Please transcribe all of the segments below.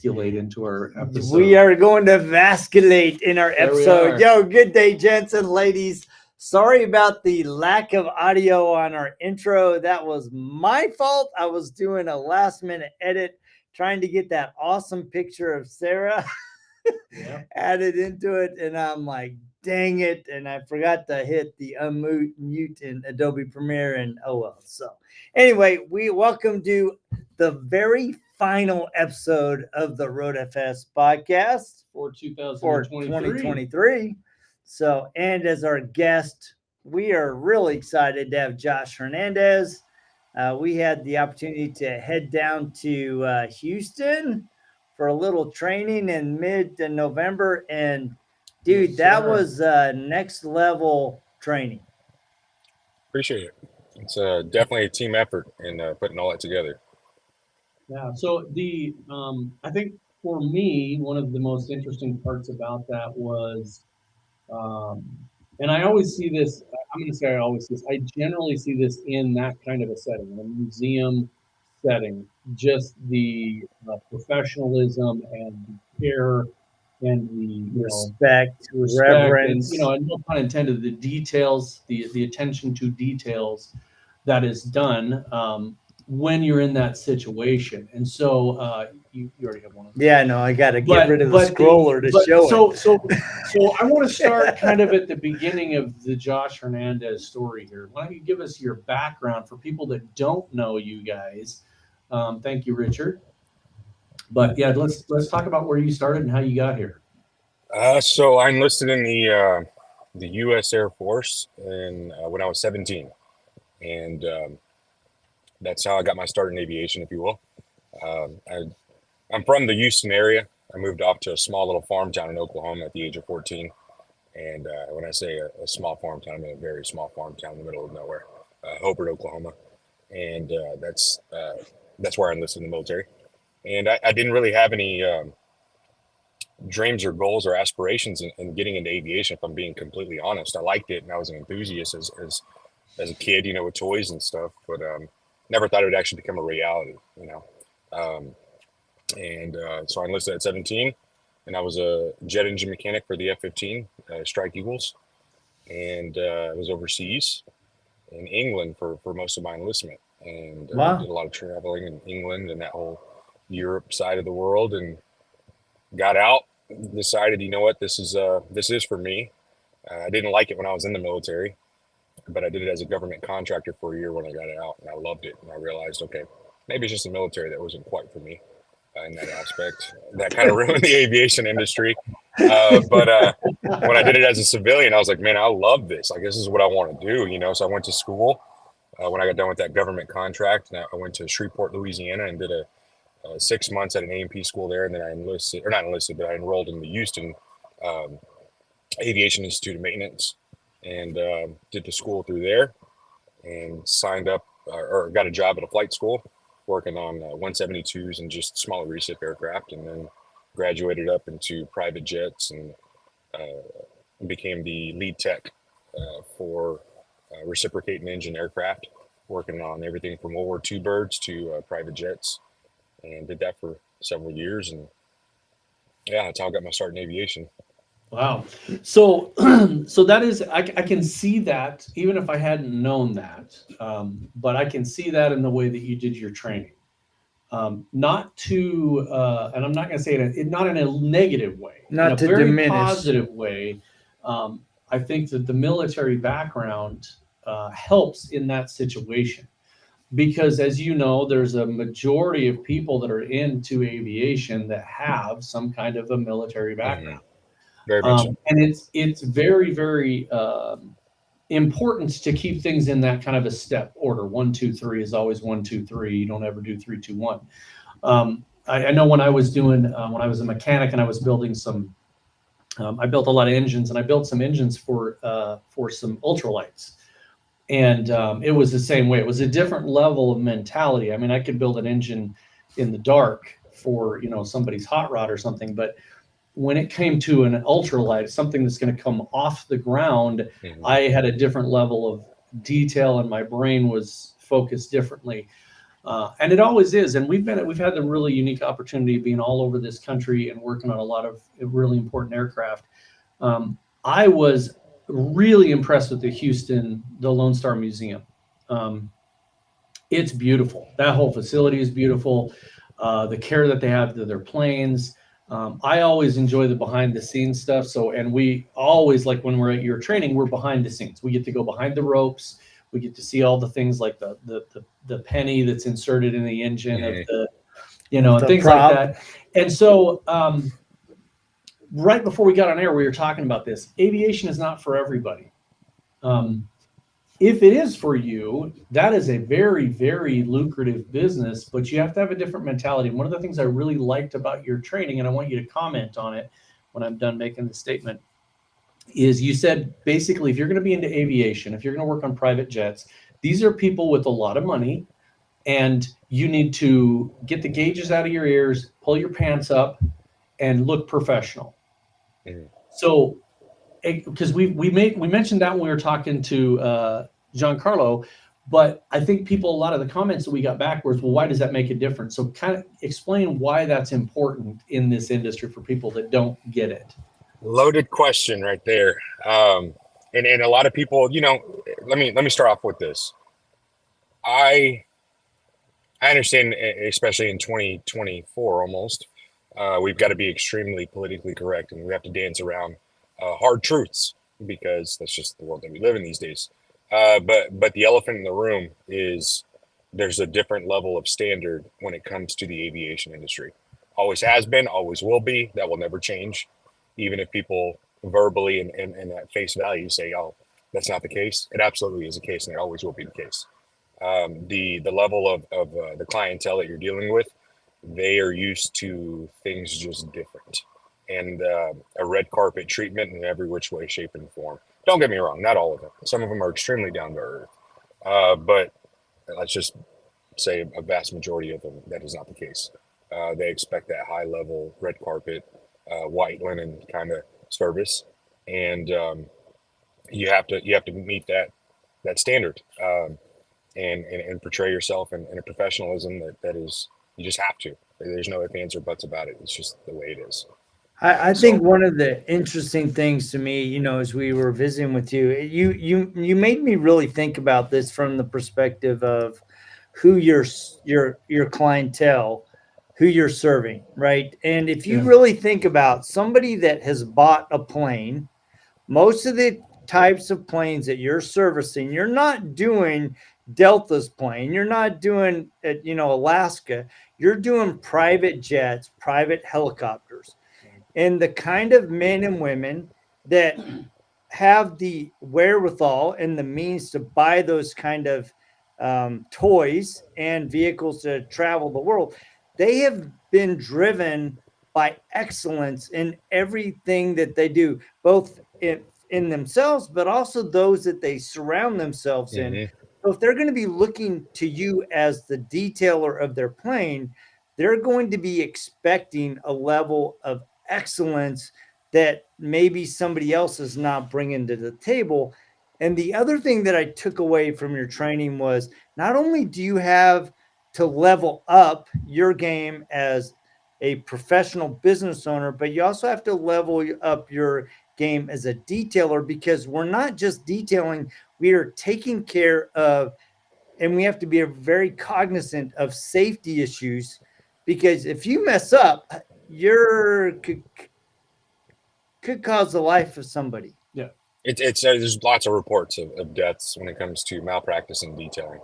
into our episode. We are going to vasculate in our episode. Yo, good day, gents and ladies. Sorry about the lack of audio on our intro. That was my fault. I was doing a last minute edit, trying to get that awesome picture of Sarah added into it. And I'm like, dang it. And I forgot to hit the unmute in Adobe Premiere, and oh well. So anyway, we welcome to the very final episode of the RoadFS Podcast for 2023. So, and as our guest, we are really excited to have Josh Hernandez. We had the opportunity to head down to Houston for a little training in mid-November. And, dude, that was next level training. Appreciate it. It's definitely a team effort in putting all that together. Yeah. So I think for me, one of the most interesting parts about that was, and I always see this, I'm going to say I always see this, I generally see this in that kind of a setting, a museum setting, just the professionalism and the care and the respect, reverence, and, and no pun intended, the details, the attention to details that is done when you're in that situation. And so you already have one of them. Yeah, no, I got to get rid of the scroller to show it. So I want to start kind of at the beginning of the Josh Hernandez story here. Why don't you give us your background for people that don't know you guys? Thank you, Richard. But yeah, let's talk about where you started and how you got here. So I enlisted in the U.S. Air Force when I was 17, and that's how I got my start in aviation, if you will. I'm from the Houston area. I moved off to a small little farm town in Oklahoma at the age of 14. And when I say a small farm town, I mean a very small farm town in the middle of nowhere, Hobart, Oklahoma. And that's where I enlisted in the military. And I didn't really have any dreams or goals or aspirations in getting into aviation, if I'm being completely honest. I liked it, and I was an enthusiast as a kid, with toys and stuff, but never thought it would actually become a reality, So I enlisted at 17, and I was a jet engine mechanic for the F-15 Strike Eagles, and I was overseas in England for most of my enlistment, and did a lot of traveling in England and that whole Europe side of the world, and got out, decided, this is for me. I didn't like it when I was in the military, but I did it as a government contractor for a year when I got out, and I loved it. And I realized, okay, maybe it's just the military that wasn't quite for me in that aspect. That kind of ruined the aviation industry. But when I did it as a civilian, I was like, man, I love this. Like, this is what I want to do, So I went to school when I got done with that government contract, and I went to Shreveport, Louisiana, and did a 6 months at an A&P school there. And then I enrolled in the Houston Aviation Institute of Maintenance, and did the school through there, and signed up or got a job at a flight school working on 172s and just smaller recip aircraft, and then graduated up into private jets and became the lead tech for reciprocating engine aircraft, working on everything from World War II birds to private jets, and did that for several years. And yeah, that's how I got my start in aviation. Wow. So that is, I can see that even if I hadn't known that, but I can see that in the way that you did your training. Not to, and I'm not going to say it, not in a negative way, not to very diminish. Positive way. I think that the military background helps in that situation, because as you know, there's a majority of people that are into aviation that have some kind of a military background. Mm-hmm. Very much so. And it's very, very important to keep things in that kind of a step order. 1, 2, 3 is always 1, 2, 3. You don't ever do 3, 2, 1. I know when I was when I was a mechanic and I was building I built a lot of engines, and I built some engines for some ultralights. And it was the same way. It was a different level of mentality. I mean, I could build an engine in the dark for, somebody's hot rod or something, but when it came to an ultralight, something that's going to come off the ground, I had a different level of detail, and my brain was focused differently. And it always is. And we've had the really unique opportunity of being all over this country and working on a lot of really important aircraft. I was really impressed with the Lone Star Museum. It's beautiful. That whole facility is beautiful. The care that they have to their planes. I always enjoy the behind the scenes stuff. And we always, like when we're at your training, we're behind the scenes. We get to go behind the ropes. We get to see all the things like the penny that's inserted in the engine of the, and things prop. like that. And so right before we got on air, we were talking about this. Aviation is not for everybody. If it is for you, that is a very, very lucrative business, but you have to have a different mentality. And one of the things I really liked about your training, and I want you to comment on it when I'm done making the statement, is you said basically if you're going to be into aviation, if you're going to work on private jets, these are people with a lot of money, and you need to get the gauges out of your ears, pull your pants up, and look professional. So, because we mentioned that when we were talking to Giancarlo, but I think a lot of the comments that we got back was, well, why does that make a difference? So kind of explain why that's important in this industry for people that don't get it. Loaded question right there. And a lot of people, let me start off with this. I understand, especially in 2024 almost, we've got to be extremely politically correct, and we have to dance around hard truths because that's just the world that we live in these days. But the elephant in the room is there's a different level of standard when it comes to the aviation industry. Always has been, always will be. That will never change. Even if people verbally and at face value say, oh, that's not the case. It absolutely is the case, and it always will be the case. The level of the clientele that you're dealing with, they are used to things just different. And a red carpet treatment in every which way, shape, and form. Don't get me wrong, not all of them. Some of them are extremely down to earth. But let's just say a vast majority of them, that is not the case. They expect that high level red carpet, white linen kind of service. And you have to meet that standard and portray yourself in a professionalism that is, you just have to. There's no ifs, ands, or buts about it. It's just the way it is. I think one of the interesting things to me, as we were visiting with you, you made me really think about this from the perspective of who your clientele, who you're serving, right? And if you really think about somebody that has bought a plane, most of the types of planes that you're servicing, you're not doing Delta's plane, you're not doing, Alaska, you're doing private jets, private helicopters. And the kind of men and women that have the wherewithal and the means to buy those kind of toys and vehicles to travel the world, they have been driven by excellence in everything that they do, both in themselves, but also those that they surround themselves in. So if they're going to be looking to you as the detailer of their plane, they're going to be expecting a level of excellence that maybe somebody else is not bringing to the table. And the other thing that I took away from your training was not only do you have to level up your game as a professional business owner, but you also have to level up your game as a detailer, because we're not just detailing, we are taking care of, and we have to be very cognizant of safety issues, because if you mess up, could cause the life of somebody. Yeah. It's there's lots of reports of deaths when it comes to malpractice and detailing.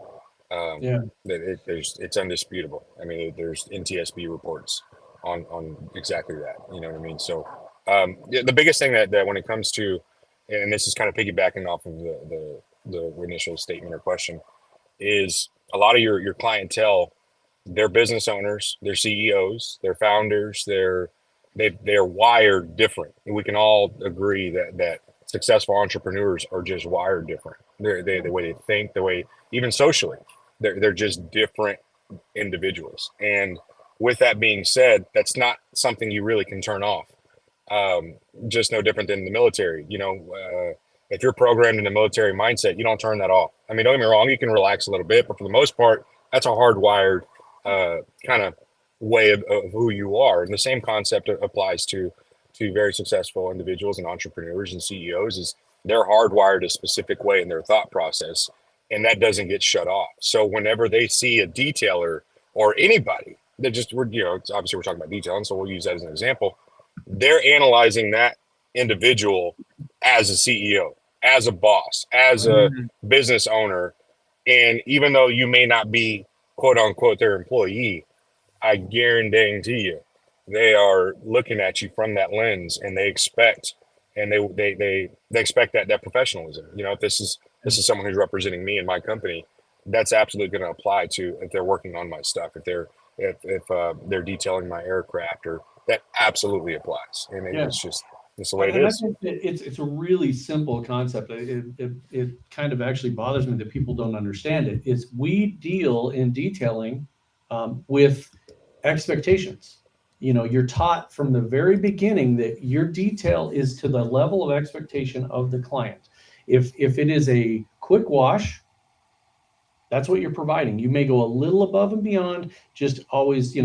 It's undisputable. I mean, there's NTSB reports on exactly that. You know what I mean? So the biggest thing that when it comes to, and this is kind of piggybacking off of the initial statement or question, is a lot of your clientele, they're business owners, they're CEOs, they're founders, they're wired different. And we can all agree that successful entrepreneurs are just wired different. The way they think, the way, even socially, they're just different individuals. And with that being said, that's not something you really can turn off. Just no different than the military. If you're programmed in the military mindset, you don't turn that off. I mean, don't get me wrong, you can relax a little bit, but for the most part, that's a hardwired kind of way of who you are. And the same concept applies to very successful individuals and entrepreneurs and CEOs. Is they're hardwired a specific way in their thought process, and that doesn't get shut off. So whenever they see a detailer or anybody that just, obviously we're talking about detailing, so we'll use that as an example. They're analyzing that individual as a CEO, as a boss, as a business owner. And even though you may not be quote unquote their employee, I guarantee you, they are looking at you from that lens, and they expect, and they expect that professionalism. If this is someone who's representing me and my company, that's absolutely going to apply to if they're working on my stuff, if they're detailing my aircraft, or that absolutely applies. And it's the way it is. I think that it's a really simple concept. It kind of actually bothers me that people don't understand it. Is we deal in detailing with expectations. You're taught from the very beginning that your detail is to the level of expectation of the client. If it is a quick wash, that's what you're providing. You may go a little above and beyond, just always,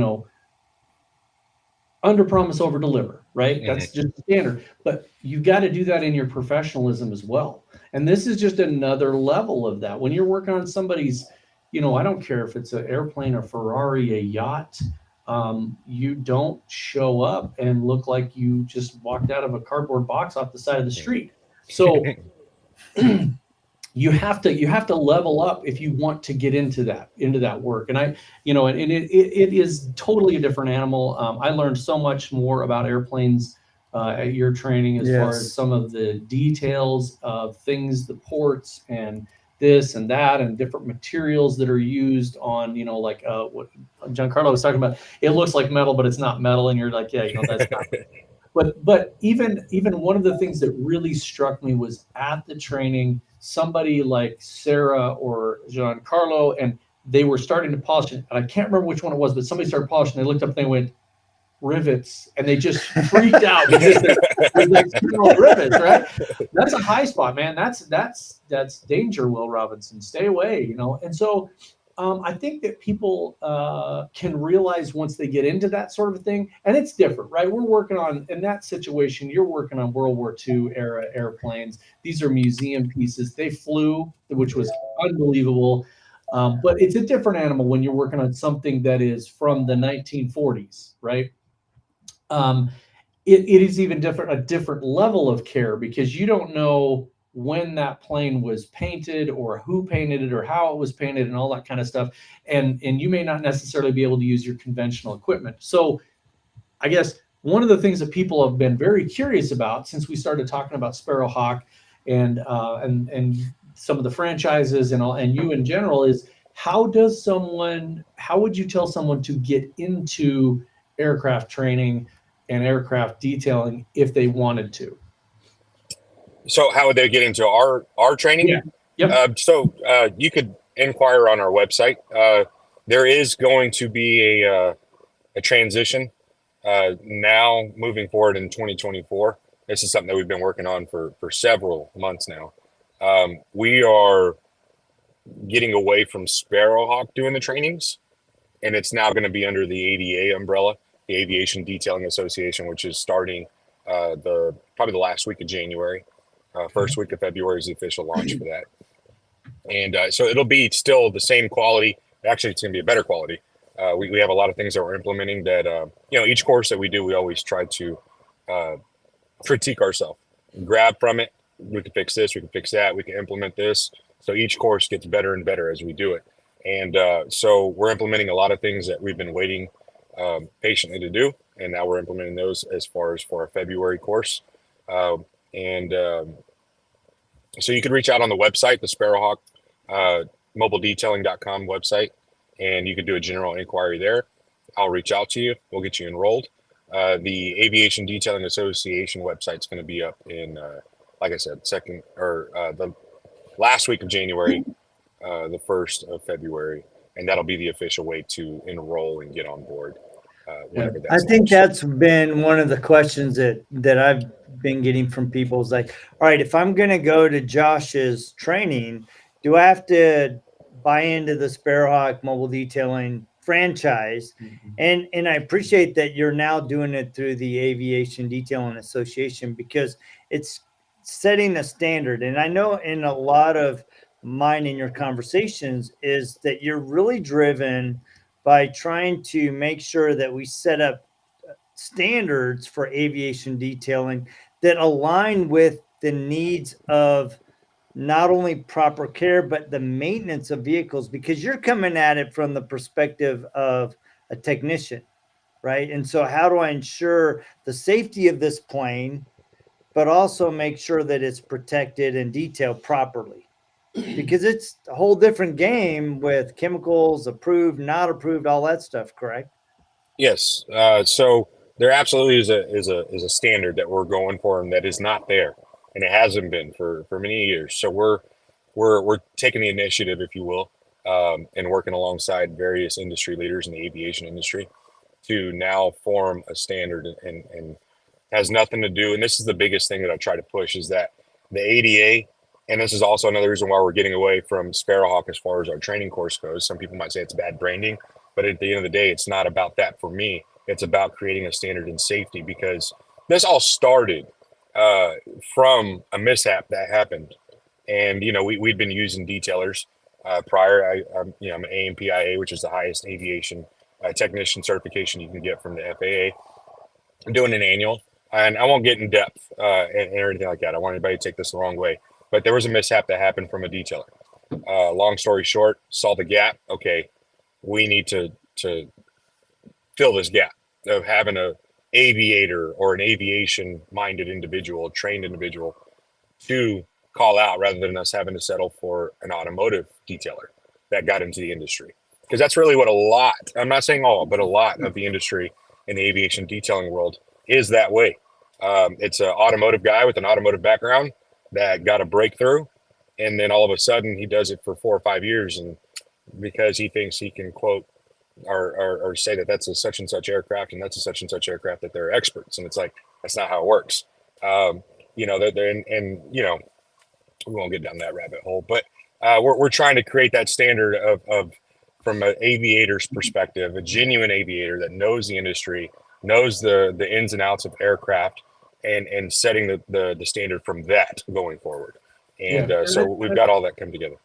under promise, over deliver, right? Mm-hmm. That's just standard. But you've got to do that in your professionalism as well. And this is just another level of that. When you're working on somebody's, I don't care if it's an airplane, a Ferrari, a yacht, you don't show up and look like you just walked out of a cardboard box off the side of the street. So you have to level up if you want to get into that work. And it is totally a different animal. I learned so much more about airplanes at your training as far as some of the details of things, the ports and this and that, and different materials that are used on, like what Giancarlo was talking about. It looks like metal, but it's not metal. And you're like, that's not. But even one of the things that really struck me was at the training, somebody like Sarah or Giancarlo, and they were starting to polish it. And I can't remember which one it was, but somebody started polishing. They looked up and they went, rivets, and they just freaked out because there's like rivets, right? That's a high spot, man. That's danger, Will Robinson. Stay away, And so I think that people can realize once they get into that sort of thing, and it's different, right? We're working on, in that situation, you're working on World War II era airplanes. These are museum pieces. They flew, which was unbelievable. But it's a different animal when you're working on something that is from the 1940s, right? It is even different, a different level of care, because you don't know when that plane was painted or who painted it or how it was painted and all that kind of stuff. And you may not necessarily be able to use your conventional equipment. So I guess one of the things that people have been very curious about since we started talking about Sparrow Hawk and some of the franchises and you in general is, how would you tell someone to get into aircraft training and aircraft detailing if they wanted to? So how would they get into our training? Yeah. Yep. So you could inquire on our website. There is going to be a transition now moving forward in 2024. This is something that we've been working on for several months now. We are getting away from Sparrowhawk doing the trainings, and it's now going to be under the ADA umbrella, the Aviation Detailing Association, which is starting probably the last week of January. First week of February is the official launch for that. And so it'll be still the same quality. Actually, it's going to be a better quality. We have a lot of things that we're implementing that, each course that we do, we always try to critique ourselves, grab from it. We can fix this, we can fix that, we can implement this. So each course gets better and better as we do it. And so we're implementing a lot of things that we've been waiting patiently to do. And now we're implementing those as far as for our February course. So you can reach out on the website, the Sparrowhawk mobiledetailing.com website, and you can do a general inquiry there. I'll reach out to you. We'll get you enrolled. The Aviation Detailing Association website is going to be up in, like I said, the last week of January, the 1st of February, and that'll be the official way to enroll and get on board. I think that's been one of the questions that I've been getting from people is like, all right, if I'm going to go to Josh's training, do I have to buy into the Sparrowhawk mobile detailing franchise. Mhm. And I appreciate that you're now doing it through the Aviation Detailing Association, because it's setting a standard. And I know in a lot of mine in your conversations is that you're really driven by trying to make sure that we set up standards for aviation detailing that align with the needs of not only proper care, but the maintenance of vehicles, because you're coming at it from the perspective of a technician, right? And so how do I ensure the safety of this plane, but also make sure that it's protected and detailed properly? Because it's a whole different game with chemicals, approved, not approved, all that stuff, correct? Yes. So there absolutely is a standard that we're going for, and that is not there, and it hasn't been for many years. So we're taking the initiative, if you will, and working alongside various industry leaders in the aviation industry to now form a standard, and has nothing to do. And this is the biggest thing that I try to push, is that the ADA, and this is also another reason why we're getting away from Sparrowhawk as far as our training course goes. Some people might say it's bad branding, but at the end of the day, it's not about that for me. It's about creating a standard in safety, because this all started from a mishap that happened. And, we'd been using detailers prior. I'm an AMPIA, which is the highest aviation technician certification you can get from the FAA. I'm doing an annual, and I won't get in depth and anything like that. I don't want anybody to take this the wrong way, but there was a mishap that happened from a detailer. Long story short, saw the gap. Okay, we need to fill this gap of having a aviator or an aviation minded individual, trained individual, to call out, rather than us having to settle for an automotive detailer that got into the industry. Because that's really what I'm not saying all, but a lot of the industry in the aviation detailing world is that way. It's an automotive guy with an automotive background that got a breakthrough, and then all of a sudden he does it for 4 or 5 years, and because he thinks he can quote or say that that's a such and such aircraft and that's a such and such aircraft, that they're experts. And it's like, that's not how it works. We won't get down that rabbit hole, but we're trying to create that standard of from an aviator's perspective, a genuine aviator that knows the industry, knows the ins and outs of aircraft, and setting the standard from that going forward. And so we've got all that come together.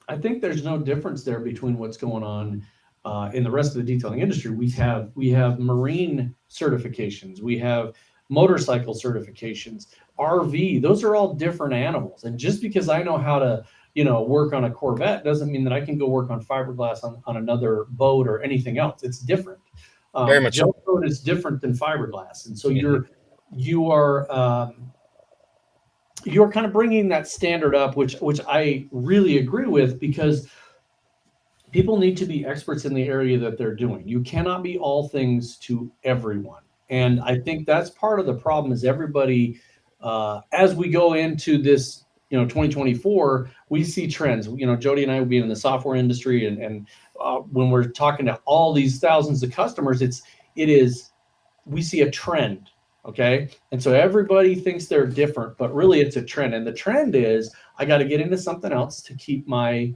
I think there's no difference there between what's going on in the rest of the detailing industry. We have marine certifications, we have motorcycle certifications, RV. Those are all different animals. And just because I know how to work on a Corvette doesn't mean that I can go work on fiberglass on another boat or anything else. It's different. Very much gel coat is different than fiberglass, and so you are kind of bringing that standard up, which I really agree with, because people need to be experts in the area that they're doing. You cannot be all things to everyone. And I think that's part of the problem, is everybody, as we go into this, 2024, we see trends. Jody and I will be in the software industry, and when we're talking to all these thousands of customers, we see a trend. Okay. And so everybody thinks they're different, but really it's a trend. And the trend is, I got to get into something else to keep my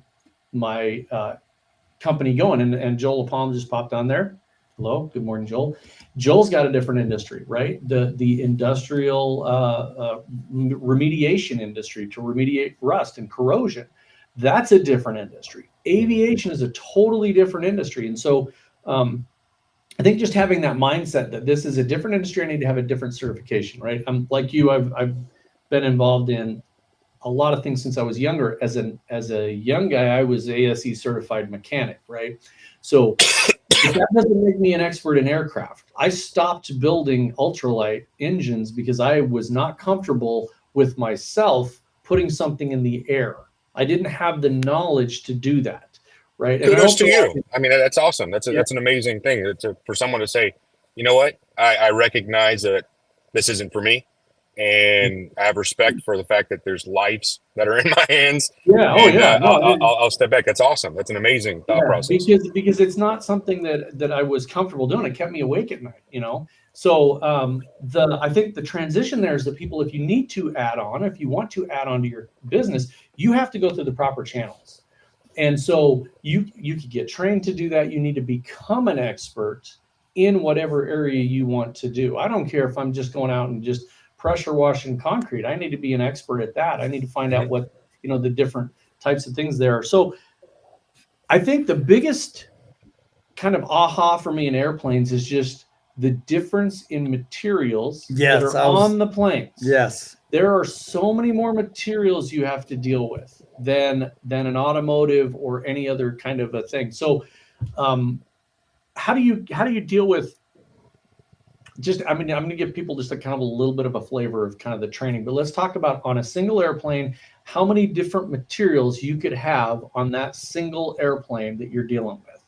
company going. And Joel Palm just popped on there. Hello. Good morning, Joel. Joel's got a different industry, right? The industrial remediation industry, to remediate rust and corrosion. That's a different industry. Aviation is a totally different industry. And so, I think just having that mindset that this is a different industry, I need to have a different certification, right? I'm like you, I've been involved in a lot of things since I was younger. As a young guy, I was ASE certified mechanic, right? So that doesn't make me an expert in aircraft. I stopped building ultralight engines because I was not comfortable with myself putting something in the air. I didn't have the knowledge to do that. Right. Kudos to you. I mean, that's awesome. That's an amazing thing for someone to say, you know what, I recognize that this isn't for me, and I have respect for the fact that there's lives that are in my hands. Yeah. I'll step back. That's awesome. That's an amazing thought process. Because it's not something that I was comfortable doing. It kept me awake at night, So I think the transition there is that people, if you need to add on, if you want to add on to your business, you have to go through the proper channels. And so you could get trained to do that. You need to become an expert in whatever area you want to do. I don't care if I'm just going out and just pressure washing concrete. I need to be an expert at that. I need to find out what, the different types of things there are. So I think the biggest kind of aha for me in airplanes is just the difference in materials that are on the planes. Yes. There are so many more materials you have to deal with than an automotive or any other kind of a thing. So how do you deal with I'm going to give people just a kind of a little bit of a flavor of kind of the training, but let's talk about on a single airplane, how many different materials you could have on that single airplane that you're dealing with.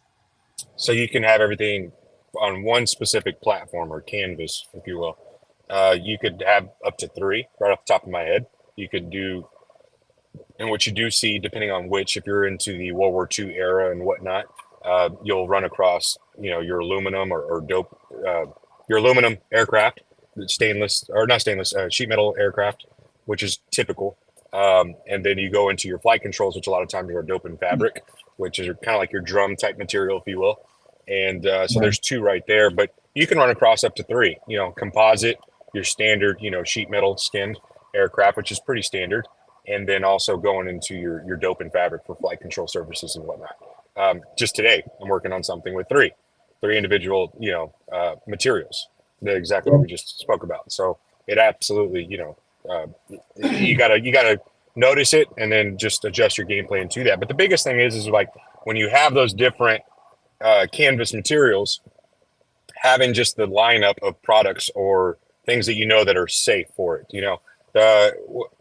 So you can have everything on one specific platform or canvas, if you will. You could have up to 3 right off the top of my head. You could do, and what you do see, depending on which, if you're into the World War II era and whatnot, you'll run across, your aluminum or dope, your aluminum aircraft, sheet metal aircraft, which is typical. And then you go into your flight controls, which a lot of times are dope and fabric, which is kind of like your drum type material, if you will. And so there's 2 right there, but you can run across up to 3, composite, your standard, sheet metal skinned aircraft, which is pretty standard. And then also going into your dope and fabric for flight control services and whatnot. Just today, I'm working on something with 3 individual, materials, exactly what we just spoke about. So it absolutely, you gotta notice it and then just adjust your game plan to that. But the biggest thing is like when you have those different canvas materials, having just the lineup of products or things that that are safe for it.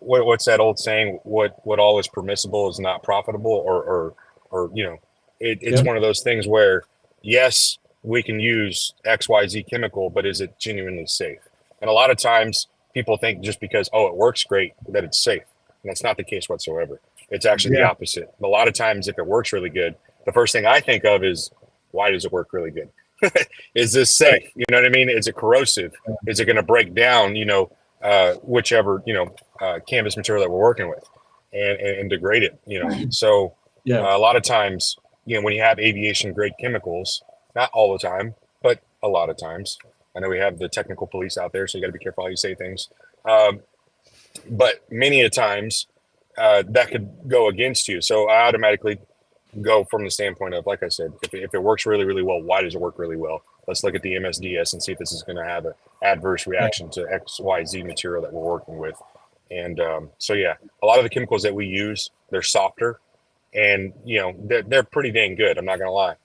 What's that old saying? What all is permissible is not profitable, or it's one of those things where yes, we can use XYZ chemical, but is it genuinely safe? And a lot of times people think just because it works great that it's safe, and that's not the case whatsoever. It's actually the opposite. A lot of times, if it works really good, the first thing I think of is, why does it work really good? Is this safe? You know what I mean? Is it corrosive? Is it going to break down, whichever, canvas material that we're working with and degrade it, So a lot of times, when you have aviation grade chemicals, not all the time, but a lot of times, I know we have the technical police out there, so you got to be careful how you say things. But many a times that could go against you. So I automatically go from the standpoint of, like I said, if it works really, really well, why does it work really well? Let's look at the MSDS and see if this is going to have an adverse reaction to XYZ material that we're working with. And so, a lot of the chemicals that we use, they're softer and, they're pretty dang good. I'm not going to lie.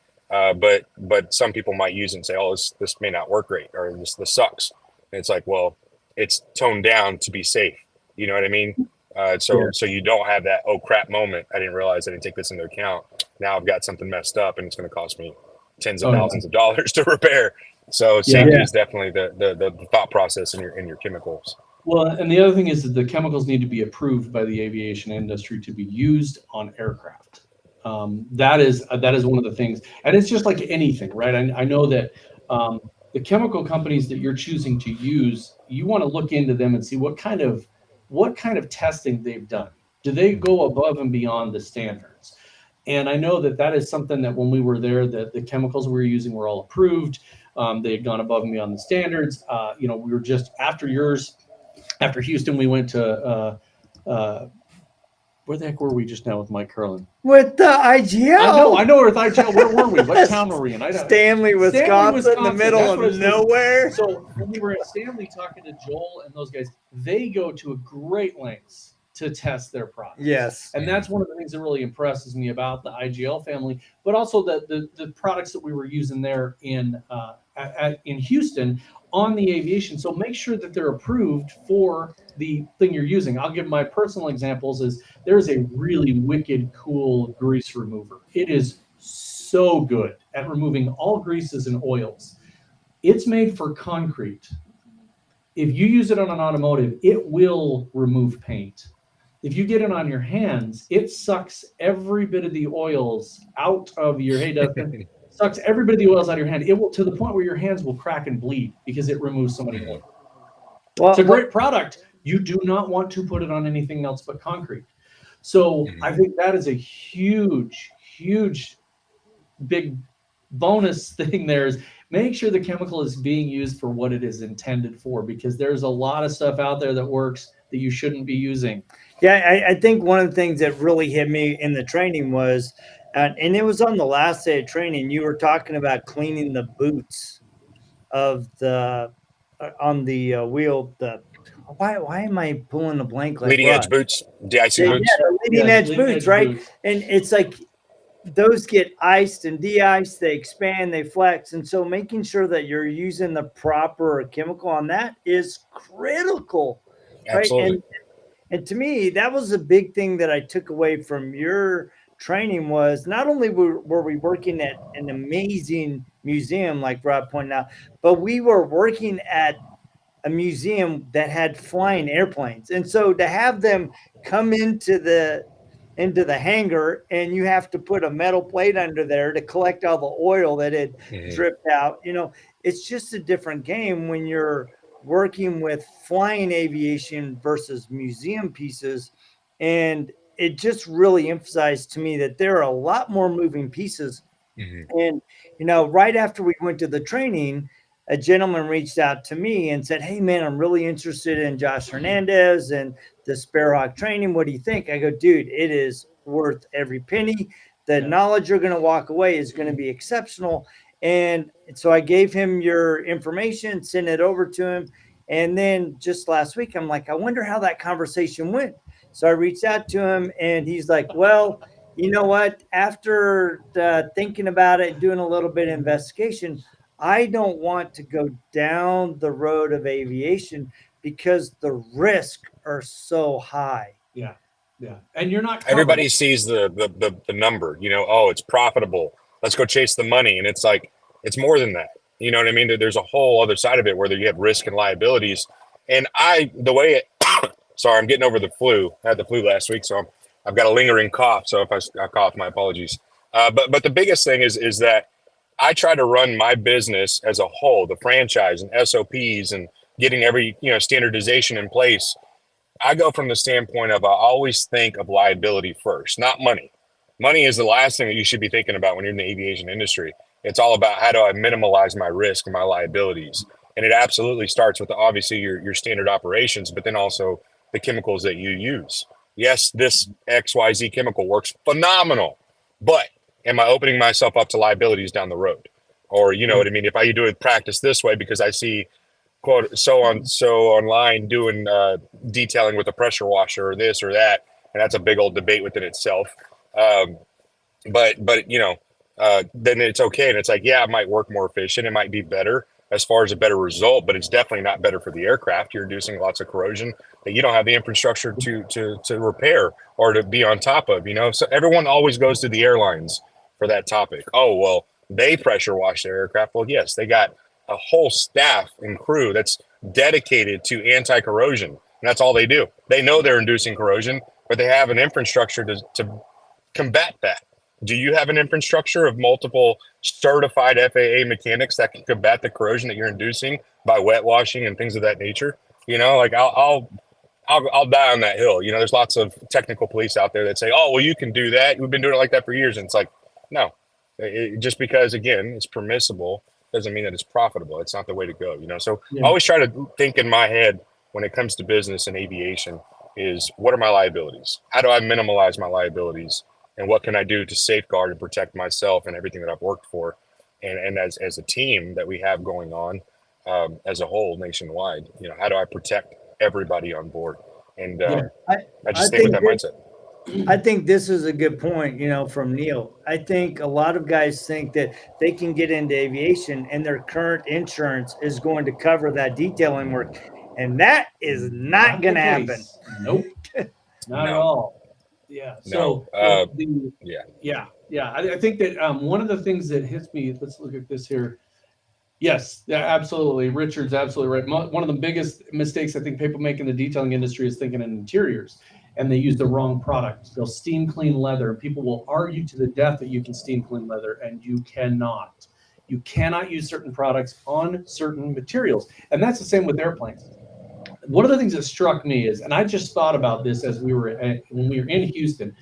But some people might use it and say, this may not work great, or this sucks. And it's like, well, it's toned down to be safe. You know what I mean? So you don't have that, oh crap moment. I didn't realize I didn't take this into account. Now I've got something messed up and it's going to cost me tens of thousands of dollars to repair. So safety is definitely the thought process in your chemicals. Well, and the other thing is that the chemicals need to be approved by the aviation industry to be used on aircraft. That is one of the things, and it's just like anything, right? I know that the chemical companies that you're choosing to use, you want to look into them and see what kind of testing they've done. Do they go above and beyond the standards? And I know that is something that when we were there, that the chemicals we were using were all approved. They had gone above and beyond the standards. We were just after Houston, we went to where the heck were we just now with Mike Curlin? With the IGL. I know we're with IGL. Where were we? What town were we in? Stanley, Wisconsin, in the middle of nowhere. So when we were at Stanley talking to Joel and those guys, they go to a great lengths to test their products. Yes. And that's one of the things that really impresses me about the IGL family, but also the products that we were using there in Houston on the Aviation. So make sure that they're approved for the thing you're using. I'll give my personal examples. Is there's a really wicked cool grease remover. It is so good at removing all greases and oils. It's made for concrete. If you use it on an automotive, it will remove paint. If you get it on your hands, it sucks every bit of the oils out of your sucks every bit of the oils out of your hand. It will, to the point where your hands will crack and bleed because it removes so many oils. Well, it's a great product. You do not want to put it on anything else but concrete. So I think that is a huge, huge, big bonus thing there is make sure the chemical is being used for what it is intended for, because there's a lot of stuff out there that works that you shouldn't be using. Yeah, I think one of the things that really hit me in the training was, and it was on the last day of training, you were talking about cleaning the boots of the on the wheel. Why am I pulling a blank like Leading Rod? edge boots, de-icing Yeah, boots. the leading edge boots, right? boots. And it's like those get iced and de-iced, they expand, they flex. And so making sure that you're using the proper chemical on that is critical, right? Absolutely. And to me, that was a big thing that I took away from your training was not only were we working at an amazing museum, like Rob pointed out, but we were working at a museum that had flying airplanes. And so to have them come into the hangar and you have to put a metal plate under there to collect all the oil that had dripped out, it's just a different game when you're working with flying aviation versus museum pieces. And it just really emphasized to me that there are a lot more moving pieces. And, right after we went to the training, a gentleman reached out to me and said, "Hey man, I'm really interested in Josh Hernandez and the Sparrowhawk training. What do you think?" I go, "Dude, it is worth every penny. The knowledge you're going to walk away is going to be exceptional." And so I gave him your information, sent it over to him. And then just last week, I'm like, I wonder how that conversation went. So I reached out to him and he's like, "Well, you know what? After thinking about it, doing a little bit of investigation, I don't want to go down the road of aviation because the risks are so high." Yeah. And you're not covered. Everybody sees the number, oh, it's profitable. Let's go chase the money. And it's like, it's more than that. You know what I mean? There's a whole other side of it where you have risk and liabilities. And sorry, I'm getting over the flu. I had the flu last week, so I've got a lingering cough. So if I cough, my apologies. But the biggest thing is that I try to run my business as a whole, the franchise and SOPs and getting every, standardization in place. I go from the standpoint of I always think of liability first, not money. Money is the last thing that you should be thinking about when you're in the aviation industry. It's all about how do I minimize my risk and my liabilities. And it absolutely starts with obviously your standard operations, but then also the chemicals that you use. Yes, this XYZ chemical works phenomenal, but am I opening myself up to liabilities down the road? Or, you know what I mean? If I do it practice this way because I see quote so online doing detailing with a pressure washer or this or that, and that's a big old debate within itself. But then it's okay, and it's like, yeah, it might work more efficient, it might be better as far as a better result, but it's definitely not better for the aircraft. You're reducing lots of corrosion that you don't have the infrastructure to repair or to be on top of. So everyone always goes to the airlines for that topic. Oh well, they pressure wash their aircraft. Well, yes, they got a whole staff and crew that's dedicated to anti-corrosion. And that's all they do. They know they're inducing corrosion, but they have an infrastructure to combat that. Do you have an infrastructure of multiple certified FAA mechanics that can combat the corrosion that you're inducing by wet washing and things of that nature? Like I'll die on that hill. There's lots of technical police out there that say, "Oh, well, you can do that. We've been doing it like that for years." And it's like, no, just because again, it's permissible doesn't mean that it's profitable. It's not the way to go, So I always try to think in my head when it comes to business and aviation is what are my liabilities? How do I minimize my liabilities? And what can I do to safeguard and protect myself and everything that I've worked for? And as a team that we have going on as a whole nationwide, how do I protect everybody on board? And I just think with that mindset. I think this is a good point, from Neil. I think a lot of guys think that they can get into aviation and their current insurance is going to cover that detailing work. And that is not going to happen. Nope. Not at all. Yeah. So, I think that one of the things that hits me, let's look at this here. Yes, absolutely. Richard's absolutely right. One of the biggest mistakes I think people make in the detailing industry is thinking in interiors, and they use the wrong product. They'll steam clean leather. People will argue to the death that you can steam clean leather, and you cannot. You cannot use certain products on certain materials. And that's the same with airplanes. one of the things that struck me is, and I just thought about this as when we were in Houston,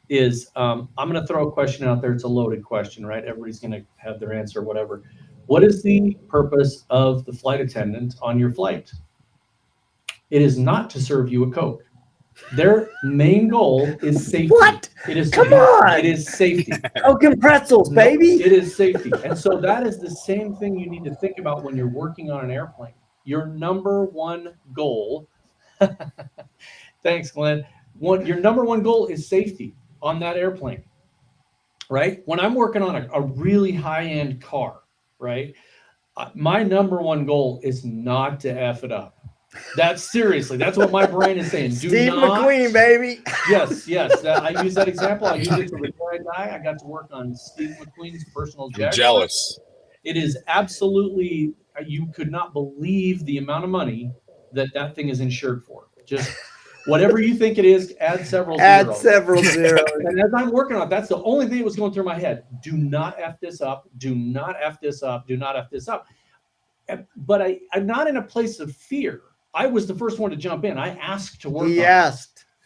is I'm going to throw a question out there. It's a loaded question, right? Everybody's going to have their answer, whatever. What is the purpose of the flight attendant on your flight? It is not to serve you a Coke. Their main goal is safety. What? It is Come on. It is safety. Coke and pretzels, No, baby. it is safety. And so that is the same thing you need to think about when you're working on an airplane. Your number one goal, thanks, Glenn. Your number one goal is safety on that airplane, right? When I'm working on a really high-end car, right, my number one goal is not to F it up. That's what my brain is saying. Steve McQueen, baby. Yes. I use that example. I use it to retire a guy. I got to work on Steve McQueen's personal Jaguar. I'm jealous. It is absolutely, you could not believe the amount of money that thing is insured for. Just whatever you think it is, add several zeros. Add several zeros. And as I'm working on it, that's the only thing that was going through my head. Do not F this up. Do not F this up. Do not F this up. But I'm not in a place of fear. I was the first one to jump in. I asked to work on it.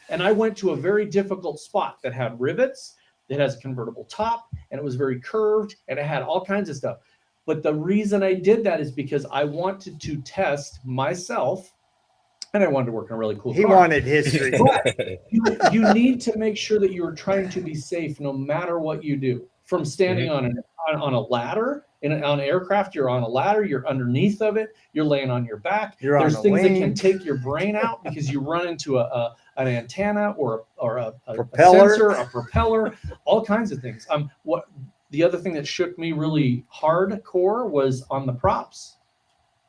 And I went to a very difficult spot that had rivets, that has a convertible top, and it was very curved, and it had all kinds of stuff. But the reason I did that is because I wanted to test myself, and I wanted to work on a really cool car. He wanted history. But you need to make sure that you're trying to be safe no matter what you do. From standing on a ladder, on an aircraft, you're on a ladder, you're underneath of it, you're laying on your back. There's things that can take your brain out because you run into an antenna or a sensor, a propeller, all kinds of things. The other thing that shook me really hardcore was on the props.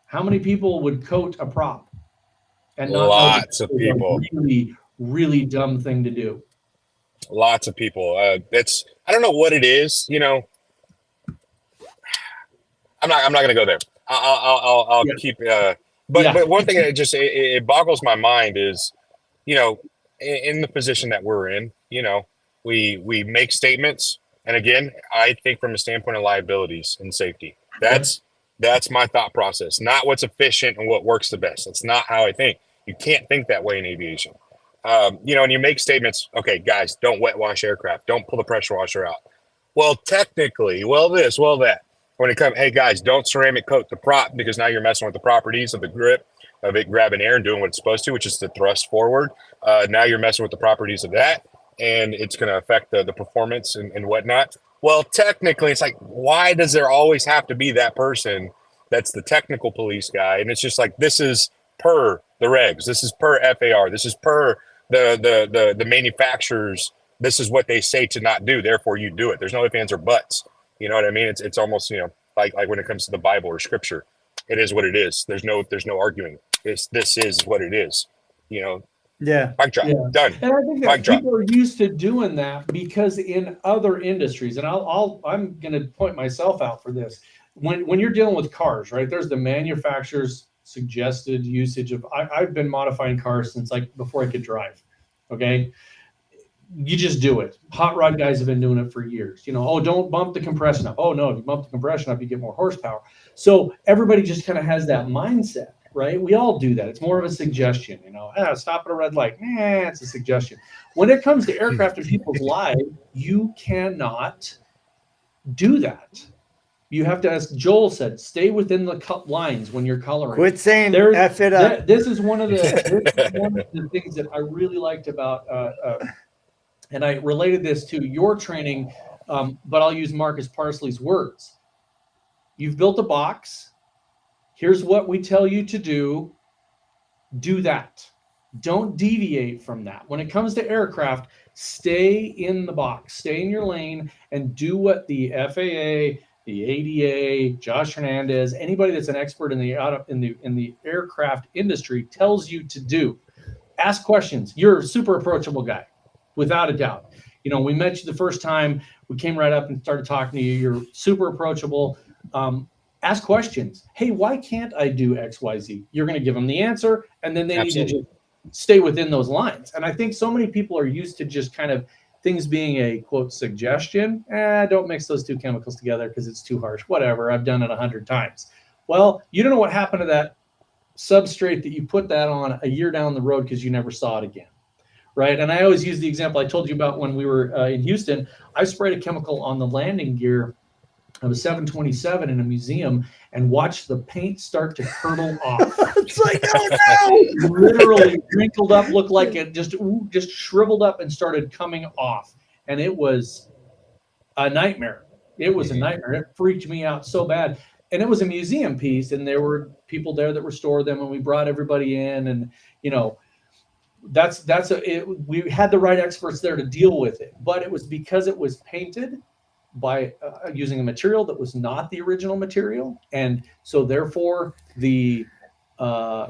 How many people would coat a prop? And not lots of people. Really, really dumb thing to do. Lots of people. I don't know what it is. You know, I'm not going to go there. I'll keep. But one thing that it boggles my mind is, you know, in the position that we're in, you know, we make statements, and again, I think from a standpoint of liabilities and safety. That's my thought process. Not what's efficient and what works the best. That's not how I think. You can't think that way in aviation. You know, and you make statements, okay, guys, don't wet wash aircraft. Don't pull the pressure washer out. Well, technically, this, that. When it comes, hey, guys, don't ceramic coat the prop because now you're messing with the properties of the grip of it grabbing air and doing what it's supposed to, which is to thrust forward. Now you're messing with the properties of that, and it's going to affect the performance and whatnot. Well, technically, it's like, why does there always have to be that person that's the technical police guy? And it's just like, this is per the regs. This is per FAR. This is per the manufacturers. This is what they say to not do. Therefore, you do it. There's no ifs, ands, or buts. You know what I mean? It's almost, you know, like when it comes to the Bible or scripture, it is what it is. There's no arguing. This is what it is. You know. Yeah. Mic drop. Done. And I think that people are used to doing that because in other industries, and I'm going to point myself out for this. When you're dealing with cars, right? There's the manufacturer's suggested usage of. I've been modifying cars since like before I could drive. Okay. You just do it. Hot rod guys have been doing it for years. You know, oh, don't bump the compression up. Oh no, if you bump the compression up, you get more horsepower. So everybody just kind of has that mindset, right? We all do that. It's more of a suggestion, you know. Stop at a red light. It's a suggestion. When it comes to aircraft and people's lives, you cannot do that. You have to, as Joel said, stay within the lines when you're coloring. Quit saying F it up. This is one of the things that I really liked about and I related this to your training, but I'll use Marcus Parsley's words. You've built a box. Here's what we tell you to do. Do that. Don't deviate from that. When it comes to aircraft, stay in the box, stay in your lane, and do what the FAA, the ADA, Josh Hernandez, anybody that's an expert in the aircraft industry tells you to do. Ask questions. You're a super approachable guy. Without a doubt. You know, we met you the first time, we came right up and started talking to you. You're super approachable. Ask questions. Hey, why can't I do XYZ? You're going to give them the answer, and then they need to just stay within those lines. And I think so many people are used to just kind of things being a, quote, suggestion. Don't mix those two chemicals together because it's too harsh. Whatever, I've done it 100 times. Well, you don't know what happened to that substrate that you put that on a year down the road because you never saw it again. Right. And I always use the example I told you about when we were in Houston. I sprayed a chemical on the landing gear of a 727 in a museum and watched the paint start to curdle off. It's like, oh no! Literally wrinkled up, looked like it just shriveled up and started coming off. And it was a nightmare. It was a nightmare. It freaked me out so bad. And it was a museum piece, and there were people there that restored them, and we brought everybody in, and we had the right experts there to deal with it. But it was because it was painted by using a material that was not the original material, and so therefore the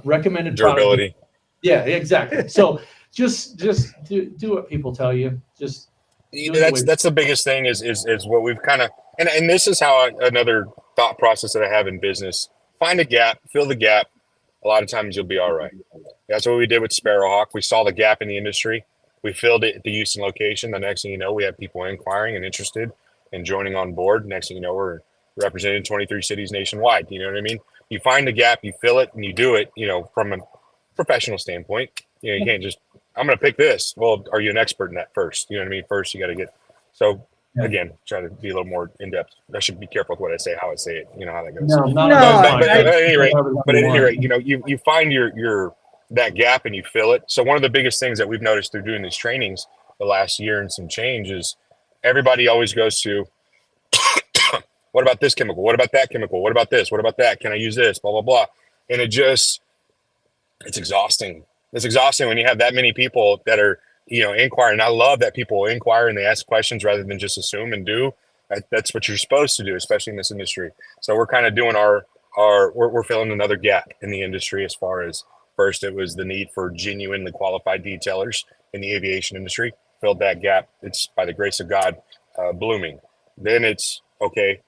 recommended durability. Yeah, exactly. So just do what people tell you. Just that's the biggest thing is what we've kind of, and this is how another thought process that I have in business: find a gap, fill the gap. A lot of times you'll be all right. That's what we did with Sparrowhawk. We saw the gap in the industry. We filled it at the Houston location. The next thing you know, we have people inquiring and interested and joining on board. Next thing you know, we're representing 23 cities nationwide. You know what I mean? You find the gap, you fill it, and you do it, from a professional standpoint. You can't just, I'm going to pick this. Well, are you an expert in that first? You know what I mean? First, you got to get, so again, try to be a little more in depth. I should be careful with what I say, how I say it. You know how that goes. But at any rate, you find your that gap and you fill it. So one of the biggest things that we've noticed through doing these trainings the last year and some change is everybody always goes to, what about this chemical? What about that chemical? What about this? What about that? Can I use this? Blah, blah, blah. And it's exhausting. It's exhausting when you have that many people that are, inquiring. I love that people inquire and they ask questions rather than just assume and do. That's what you're supposed to do, especially in this industry. So we're kind of doing we're filling another gap in the industry as far as, first, it was the need for genuinely qualified detailers in the aviation industry. Filled that gap. It's, by the grace of God, blooming. Then it's, okay,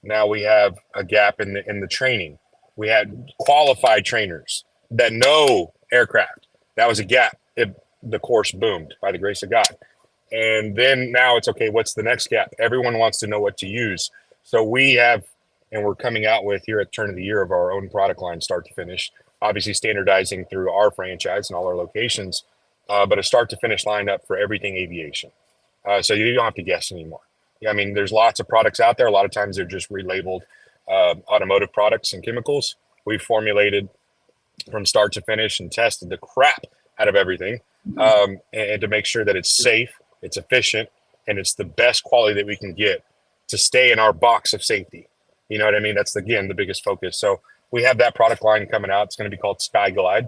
now we have a gap in the training. We had qualified trainers that know aircraft. That was a gap. The course boomed, by the grace of God. And then now it's, okay, what's the next gap? Everyone wants to know what to use. So we have, and we're coming out with here at turn of the year of our own product line, start to finish, obviously standardizing through our franchise and all our locations, but a start to finish lineup for everything aviation. So you don't have to guess anymore. I mean, there's lots of products out there. A lot of times they're just relabeled automotive products and chemicals. We've formulated from start to finish and tested the crap out of everything, and to make sure that it's safe, it's efficient, and it's the best quality that we can get to stay in our box of safety. You know what I mean? That's, again, the biggest focus. So we have that product line coming out. It's going to be called Sky Glide,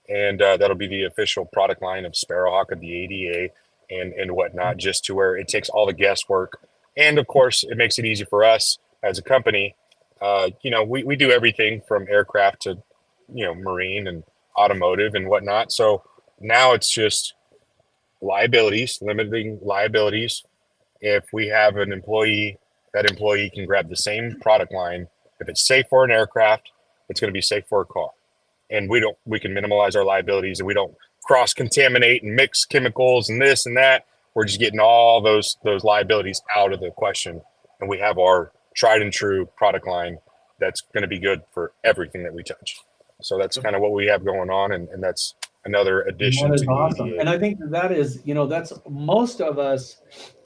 and that'll be the official product line of Sparrowhawk, of the ADA, and whatnot, just to where it takes all the guesswork. And, of course, it makes it easy for us as a company. We do everything from aircraft to, marine and automotive and whatnot. So now it's just liabilities, limiting liabilities. If we have an employee, that employee can grab the same product line. If it's safe for an aircraft, it's going to be safe for a car. And we can minimize our liabilities, and we don't cross-contaminate and mix chemicals and this and that. We're just getting all those liabilities out of the question. And we have our tried and true product line that's going to be good for everything that we touch. So that's kind of what we have going on. And that's another addition. That is awesome. And I think that is, that's most of us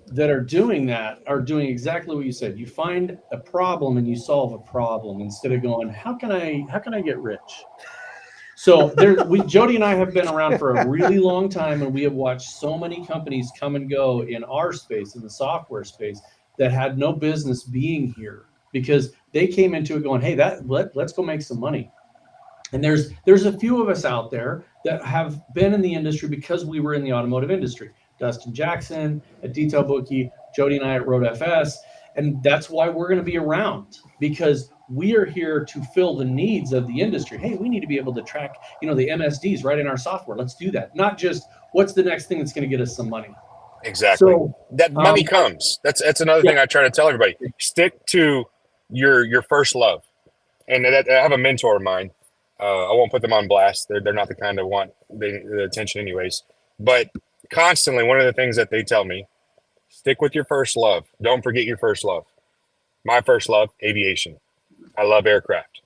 that are doing that are doing exactly what you said. You find a problem and you solve a problem instead of going, how can I get rich? So Jody and I have been around for a really long time, and we have watched so many companies come and go in our space, in the software space, that had no business being here because they came into it going, hey, let's go make some money. And there's a few of us out there that have been in the industry because we were in the automotive industry. Dustin Jackson at Detail Bookie, Jody and I at RoadFS. And that's why we're going to be around, because we are here to fill the needs of the industry. Hey, we need to be able to track, the MSDs right in our software. Let's do that. Not just what's the next thing that's going to get us some money. Exactly. So, that money comes. That's another thing I try to tell everybody. Stick to your first love. And I have a mentor of mine. I won't put them on blast. They're not the kind that want the attention anyways. But constantly, one of the things that they tell me, stick with your first love. Don't forget your first love. My first love, aviation. I love aircraft.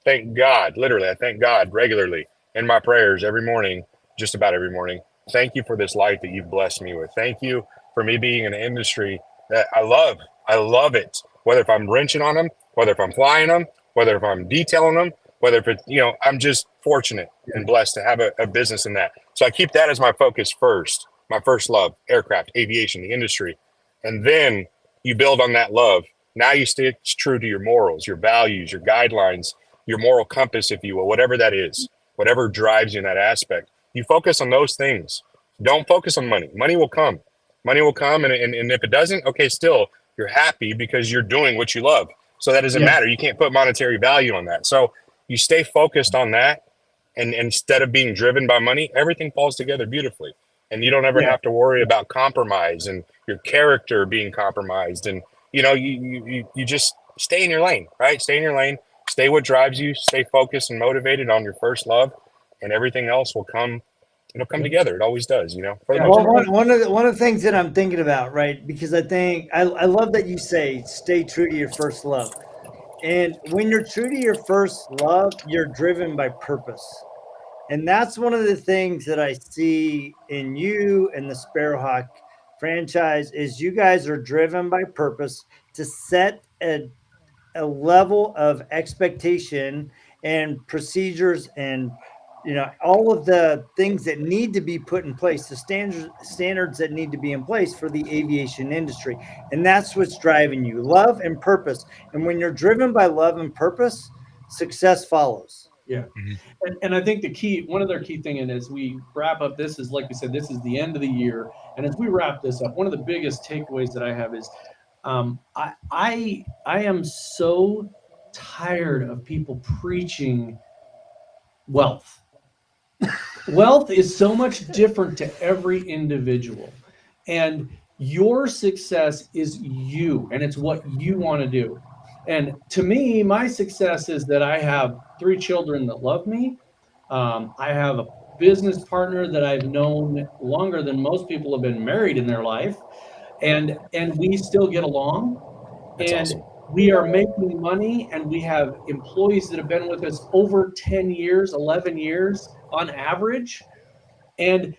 thank God, literally, I thank God regularly in my prayers every morning, just about every morning. Thank you for this life that you've blessed me with. Thank you for me being in an industry that I love. I love it. Whether if I'm wrenching on them, whether if I'm flying them, whether if I'm detailing them, whether if it's, I'm just fortunate and blessed to have a business in that. So I keep that as my focus first, my first love, aircraft, aviation, the industry. And then you build on that love. Now you stay true to your morals, your values, your guidelines, your moral compass, if you will, whatever that is, whatever drives you in that aspect. You focus on those things. Don't focus on money. Money will come. Money will come. And if it doesn't, okay, still, you're happy because you're doing what you love. So that doesn't matter. You can't put monetary value on that. So you stay focused on that. And instead of being driven by money, everything falls together beautifully. And you don't ever have to worry about compromise and your character being compromised. And, you just stay in your lane, right? Stay in your lane, stay what drives you, stay focused and motivated on your first love, and everything else will come. It'll come together. It always does, for the most part. One of the things that I'm thinking about, right? Because I think I love that you say stay true to your first love. And when you're true to your first love, you're driven by purpose. And that's one of the things that I see in you and the Sparrowhawk franchise is you guys are driven by purpose to set a level of expectation and procedures and all of the things that need to be put in place, the standards that need to be in place for the aviation industry. And that's what's driving you, love and purpose. And when you're driven by love and purpose, success follows. Yeah. Mm-hmm. And I think one of their key thing, and as we wrap up, this is, like we said, this is the end of the year. And as we wrap this up, one of the biggest takeaways that I have is I am so tired of people preaching wealth. Wealth is so much different to every individual. And your success is you, and it's what you want to do. And to me, my success is that I have 3 children that love me. I have a business partner that I've known longer than most people have been married in their life. And we still get along. That's and awesome. We are making money, and we have employees that have been with us over 10 years, 11 years on average. And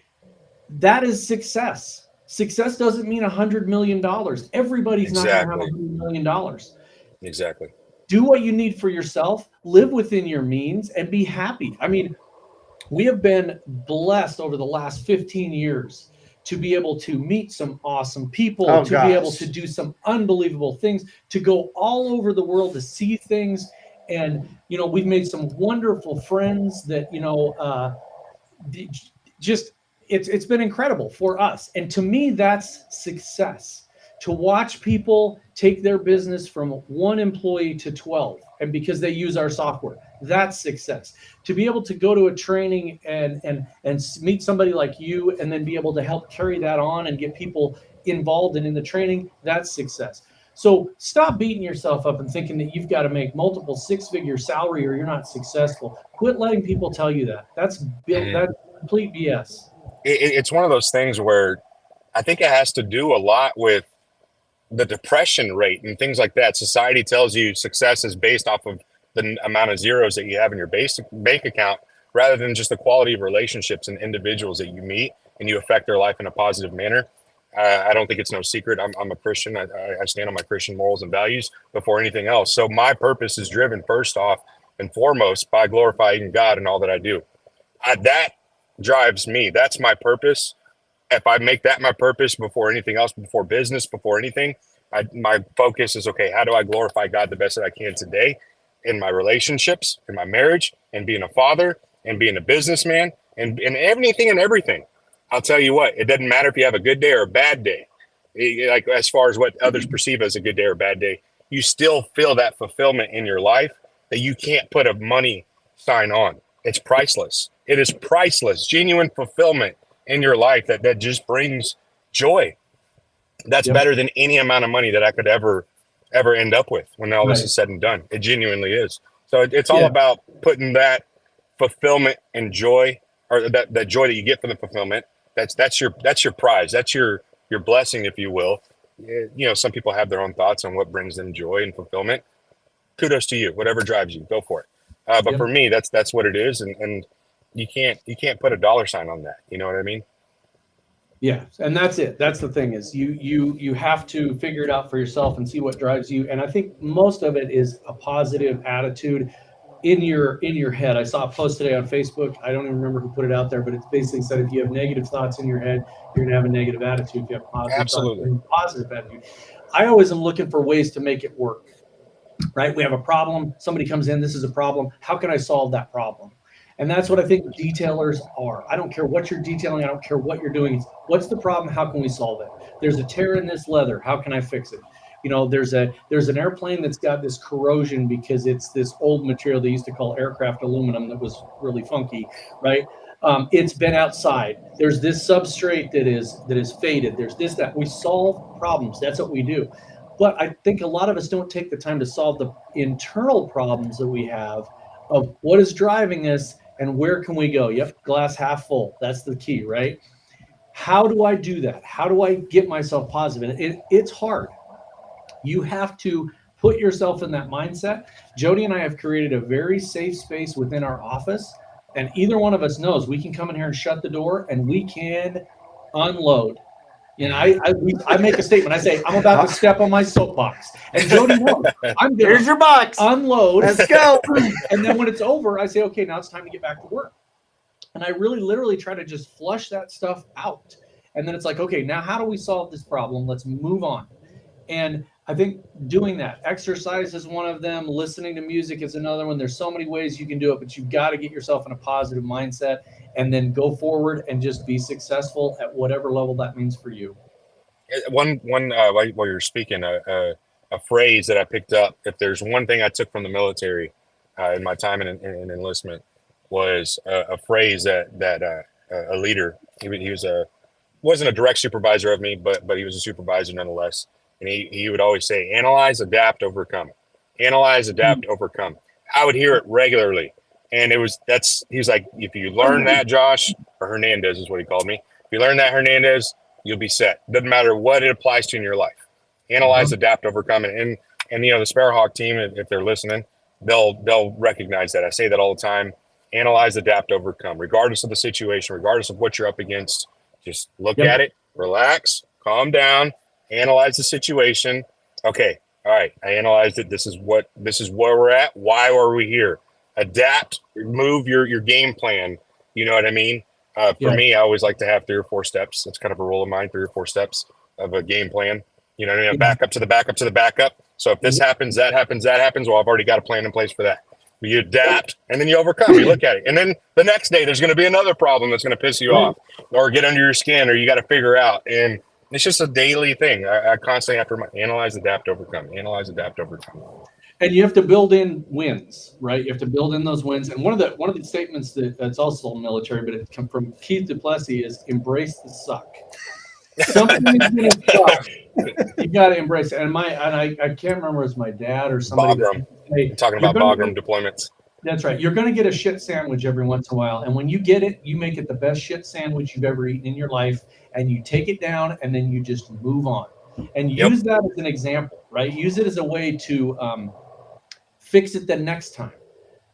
that is success. Success doesn't mean $100 million. Everybody's not going to have $100 million. Exactly. Do what you need for yourself, live within your means, and be happy. I mean, we have been blessed over the last 15 years to be able to meet some awesome people, be able to do some unbelievable things, to go all over the world to see things. And, we've made some wonderful friends that, it's been incredible for us. And to me, that's success. To watch people take their business from 1 employee to 12, and because they use our software, that's success. To be able to go to a training and meet somebody like you, and then be able to help carry that on and get people involved and in the training, that's success. So stop beating yourself up and thinking that you've got to make multiple 6-figure salary or you're not successful. Quit letting people tell you that. That's complete BS. It's one of those things where I think it has to do a lot with the depression rate and things like that. Society tells you success is based off of the amount of zeros that you have in your basic bank account, rather than just the quality of relationships and individuals that you meet and you affect their life in a positive manner. I don't think it's no secret. I'm a Christian. I stand on my Christian morals and values before anything else. So my purpose is driven first off and foremost by glorifying God in all that I do. That drives me. That's my purpose. If I make that my purpose before anything else, before business, before anything, my focus is, okay, how do I glorify God the best that I can today in my relationships, in my marriage, and being a father, and being a businessman, and anything and everything. I'll tell you what, it doesn't matter if you have a good day or a bad day. Like, as far as what others perceive as a good day or a bad day, you still feel that fulfillment in your life that you can't put a money sign on. It's priceless. It is priceless, genuine fulfillment in your life that just brings joy. That's better than any amount of money that I could ever end up with when all this is said and done. It genuinely is. So it's all about putting that fulfillment and joy, or that joy that you get from the fulfillment. That's your prize. That's your blessing, if you will. Some people have their own thoughts on what brings them joy and fulfillment. Kudos to you. Whatever drives you, go for it. But for me, that's what it is. And you can't put a dollar sign on that. You know what I mean? Yeah, and that's it. That's the thing is you have to figure it out for yourself and see what drives you. And I think most of it is a positive attitude in your head. I saw a post today on Facebook. I don't even remember who put it out there, but it basically said if you have negative thoughts in your head, you're gonna have a negative attitude. If you have positive thoughts, you're gonna have a positive attitude. I always am looking for ways to make it work. Right? We have a problem. Somebody comes in. This is a problem. How can I solve that problem? And that's what I think detailers are. I don't care what you're detailing. I don't care what you're doing. It's, what's the problem? How can we solve it? There's a tear in this leather. How can I fix it? You know, there's an airplane that's got this corrosion because it's this old material they used to call aircraft aluminum that was really funky, right? It's been outside. There's this substrate that is faded. There's this, that. We solve problems. That's what we do. But I think a lot of us don't take the time to solve the internal problems that we have of what is driving us and where can we go? Yep, glass half full. That's the key, right? How do I do that? How do I get myself positive? And it's hard. You have to put yourself in that mindset. Jody and I have created a very safe space within our office, and either one of us knows we can come in here and shut the door and we can unload. You know, I make a statement. I say, I'm about to step on my soapbox. And Jody knows, I'm going Here's your box. Unload. Let's go. And then when it's over, I say, okay, now it's time to get back to work. And I really literally try to just flush that stuff out. And then it's like, okay, now how do we solve this problem? Let's move on. And I think doing that, exercise is one of them. Listening to music is another one. There's so many ways you can do it, but you've got to get yourself in a positive mindset and then go forward and just be successful at whatever level that means for you. While you're speaking, a phrase that I picked up, if there's one thing I took from the military in my time in enlistment, was a phrase that a leader, he wasn't a direct supervisor of me, but he was a supervisor nonetheless. And he would always say, analyze, adapt, overcome. Analyze, adapt, overcome. I would hear it regularly. And he was like, if you learn that, Josh, or Hernandez is what he called me. If you learn that, Hernandez, you'll be set. Doesn't matter what it applies to in your life. Analyze, adapt, overcome. And you know, the Sparrowhawk team, if they're listening, they'll recognize that. I say that all the time. Analyze, adapt, overcome. Regardless of the situation, regardless of what you're up against, just look at it, relax, calm down, analyze the situation. Okay, all right, I analyzed it. This is where we're at. Why are we here? Adapt, move your game plan. You know what I mean? For me, I always like to have 3 or 4 steps. That's kind of a rule of mine, 3 or 4 steps of a game plan. You know what I mean? Back up to the backup to the backup. So if this happens, that happens, that happens, well, I've already got a plan in place for that. You adapt, and then you overcome. You look at it. And then the next day, there's going to be another problem that's going to piss you off or get under your skin, or you got to figure out. And it's just a daily thing. I constantly have to analyze, adapt, overcome. Analyze, adapt, overcome. And you have to build in wins, right? You have to build in those wins. And one of the statements that's also military, but it comes from Keith Duplessis, is embrace the suck. Something is going to suck. You got to embrace it. And I can't remember if it was my dad or somebody. You're talking about Bagram deployments. That's right. You're going to get a shit sandwich every once in a while. And when you get it, you make it the best shit sandwich you've ever eaten in your life. And you take it down and then you just move on. And use that as an example, right? Use it as a way to fix it the next time.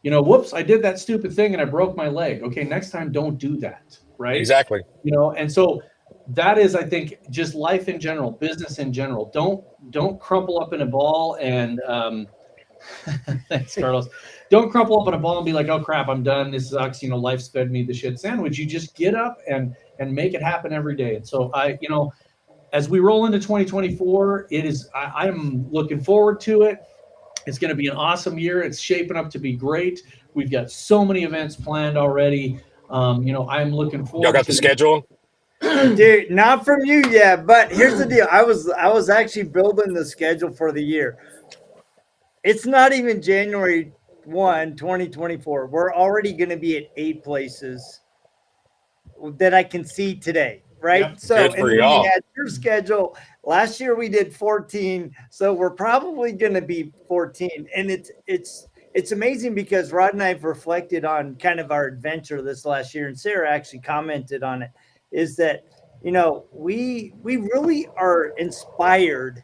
You know, whoops, I did that stupid thing and I broke my leg. Okay, next time, don't do that, right? Exactly. You know, and so that is, I think, just life in general, business in general. Don't crumple up in a ball and thanks, Carlos. Don't crumple up in a ball and be like, oh crap, I'm done. This sucks. You know, life's fed me the shit sandwich. You just get up and make it happen every day. And so as we roll into 2024, I'm looking forward to it. It's going to be an awesome year. It's shaping up to be great. We've got so many events planned already. I'm looking forward. Y'all got the schedule? Dude, not from you yet, but here's the deal. I was actually building the schedule for the year. It's not even January 1, 2024. We're already going to be at 8 places that I can see today, right? Yep. So, and then we had your schedule. Last year we did 14, so we're probably going to be 14. And it's amazing because Rod and I have reflected on kind of our adventure this last year, and Sarah actually commented on it, is that, you know, we really are inspired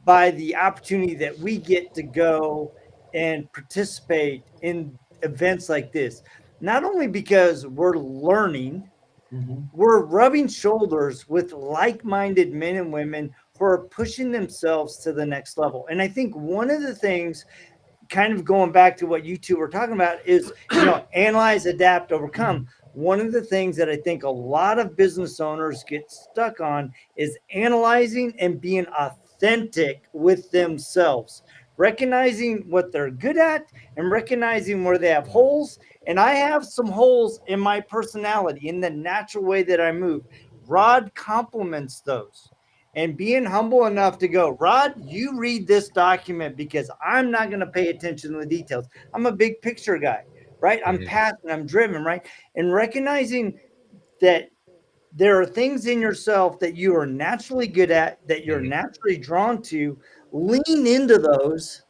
by the opportunity that we get to go and participate in events like this, not only because we're learning, Mm-hmm. we're rubbing shoulders with like-minded men and women who are pushing themselves to the next level. And I think one of the things, kind of going back to what you two were talking about, is, analyze, adapt, overcome. One of the things that I think a lot of business owners get stuck on is analyzing and being authentic with themselves, recognizing what they're good at and recognizing where they have holes. And I have some holes in my personality, in the natural way that I move. Rod complements those. And being humble enough to go, Rod, you read this document because I'm not going to pay attention to the details. I'm a big picture guy, right? I'm passionate, I'm driven, right? And recognizing that there are things in yourself that you are naturally good at, that you're naturally drawn to. Lean into those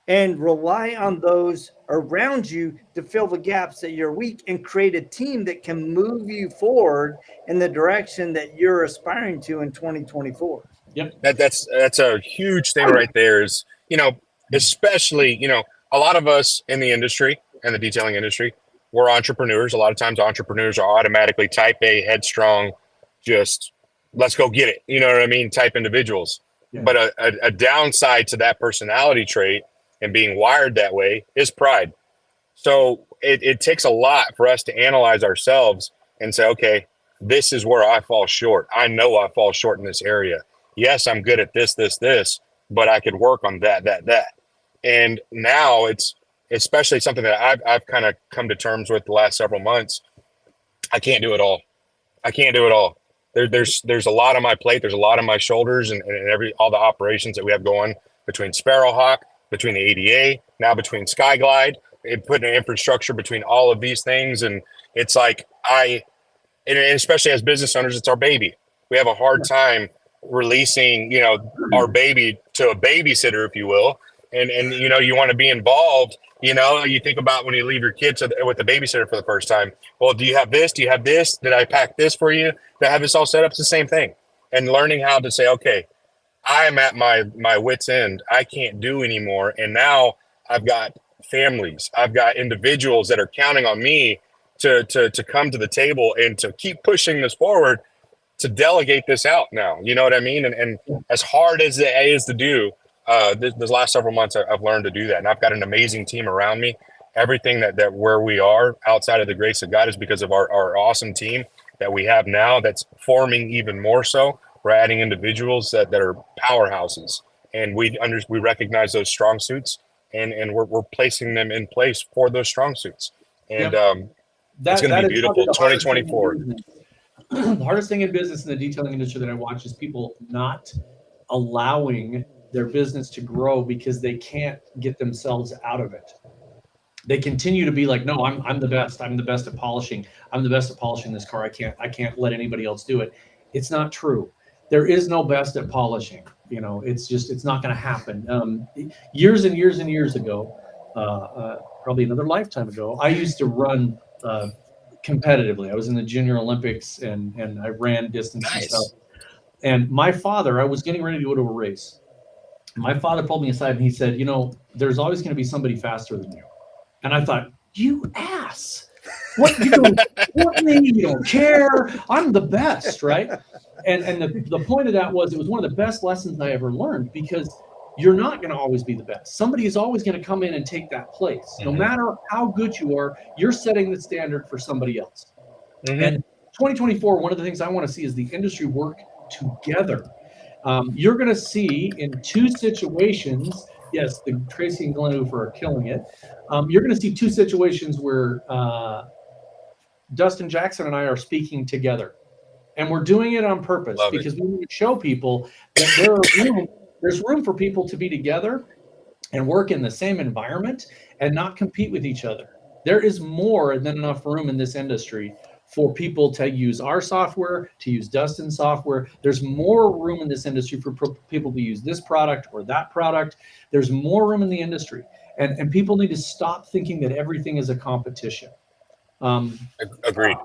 and rely on those around you to fill the gaps that you're weak, and create a team that can move you forward in the direction that you're aspiring to in 2024. Yep. That's a huge thing right there is, especially, a lot of us in the industry and the detailing industry, we're entrepreneurs. A lot of times entrepreneurs are automatically type A, headstrong, just let's go get it. You know what I mean? Type individuals. Yeah. But a downside to that personality trait and being wired that way is pride. So it takes a lot for us to analyze ourselves and say, okay, this is where I fall short. I know I fall short in this area. Yes, I'm good at this, but I could work on that. And now it's especially something that I've kind of come to terms with the last several months. I can't do it all. There's a lot on my plate. There's a lot on my shoulders, and all the operations that we have going between Sparrowhawk, between the ADA, now between Skyglide, putting an infrastructure between all of these things. And it's like, and especially as business owners, it's our baby. We have a hard time releasing, our baby to a babysitter, if you will. And you want to be involved. You think about when you leave your kids with the babysitter for the first time. Well, do you have this? Do you have this? Did I pack this for you? Did I have this all set up? It's the same thing. And learning how to say, okay, I'm at my wit's end. I can't do anymore. And now I've got families. I've got individuals that are counting on me to come to the table and to keep pushing this forward, to delegate this out now. You know what I mean? And as hard as it is to do, this last several months, I've learned to do that. And I've got an amazing team around me. Everything that where we are outside of the grace of God is because of our awesome team that we have now, that's forming even more so. We're adding individuals that are powerhouses, and we recognize those strong suits, and we're placing them in place for those strong suits. And it's going to be beautiful. 2024. The hardest thing in business, in the detailing industry, that I watch is people not allowing their business to grow because they can't get themselves out of it. They continue to be like, no, I'm the best. I'm the best at polishing. I'm the best at polishing this car. I can't let anybody else do it. It's not true. There is no best at polishing. It's not going to happen. Years and years and years ago, probably another lifetime ago, I used to run competitively. I was in the Junior Olympics and I ran distance and stuff. And my father, I was getting ready to go to a race. My father pulled me aside and he said, there's always going to be somebody faster than you. And I thought, you ass. What, you don't support me? You don't care. I'm the best, right? And the point of that was, it was one of the best lessons I ever learned, because you're not going to always be the best. Somebody is always going to come in and take that place. No matter how good you are, you're setting the standard for somebody else. And 2024, one of the things I want to see is the industry work together. You're going to see in two situations, yes, the Tracy and Glenn Hoofer are killing it. You're going to see two situations where Dustin Jackson and I are speaking together. And we're doing it on purpose because we want to show people that there's room for people to be together and work in the same environment and not compete with each other. There is more than enough room in this industry for people to use our software, to use Dustin's software. There's more room in this industry for people to use this product or that product. There's more room in the industry. And people need to stop thinking that everything is a competition. Agreed.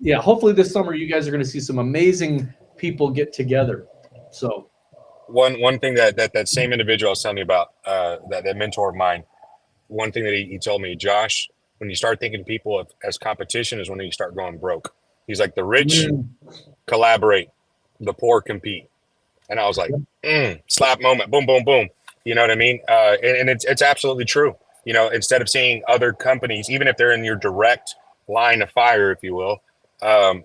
Yeah, hopefully this summer you guys are going to see some amazing people get together. So one thing that same individual I was telling you about, that mentor of mine, one thing that he told me, Josh, when you start thinking people as competition is when you start going broke. He's like, the rich collaborate, the poor compete. And I was like, slap moment, boom, boom, boom. You know what I mean? And it's absolutely true. You know, instead of seeing other companies, even if they're in your direct line of fire, if you will,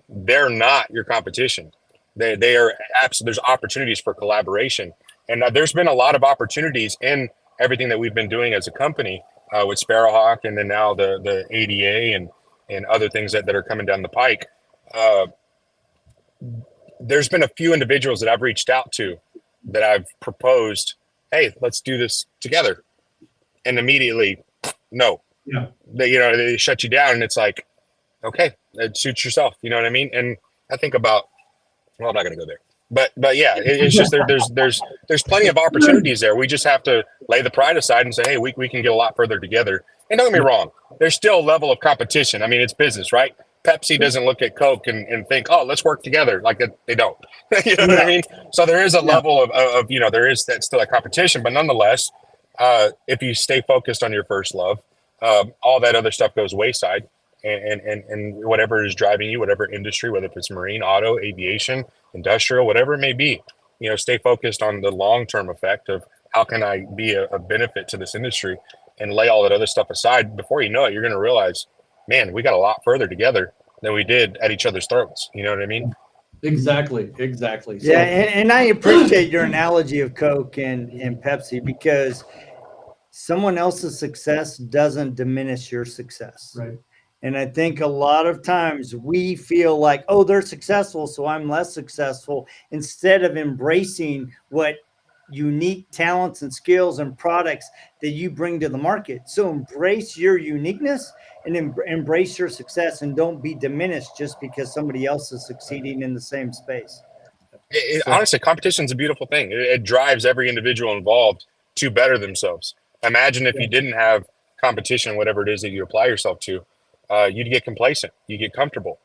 they're not your competition. They are there's opportunities for collaboration. And there's been a lot of opportunities in everything that we've been doing as a company with Sparrowhawk, and then now the ADA and other things that are coming down the pike. There's been a few individuals that I've reached out to that I've proposed, hey, let's do this together. And immediately, no. Yeah. They shut you down, and it's like, okay, it suits yourself. You know what I mean? And I think about, well, I'm not going to go there. But yeah, it's just there's plenty of opportunities there. We just have to lay the pride aside and say, hey, we can get a lot further together. And don't get me wrong, there's still a level of competition. I mean, it's business, right? Pepsi doesn't look at Coke and think, oh, let's work together. Like they don't. You know what I mean? So there is a level of there is that still a competition, but nonetheless, if you stay focused on your first love, all that other stuff goes wayside. And whatever is driving you, whatever industry, whether it's marine, auto, aviation, industrial, whatever it may be, stay focused on the long-term effect of how can I be a benefit to this industry, and lay all that other stuff aside. Before you know it, you're going to realize, man, we got a lot further together than we did at each other's throats. You know what I mean? Exactly. So, Yeah, and I appreciate your analogy of Coke and Pepsi, because someone else's success doesn't diminish your success. Right. And I think a lot of times we feel like, oh, they're successful, so I'm less successful, instead of embracing what unique talents and skills and products that you bring to the market. So embrace your uniqueness and embrace your success, and don't be diminished just because somebody else is succeeding in the same space. Honestly, competition is a beautiful thing. It drives every individual involved to better themselves. Imagine if you didn't have competition, whatever it is that you apply yourself to, you'd get complacent, you get comfortable.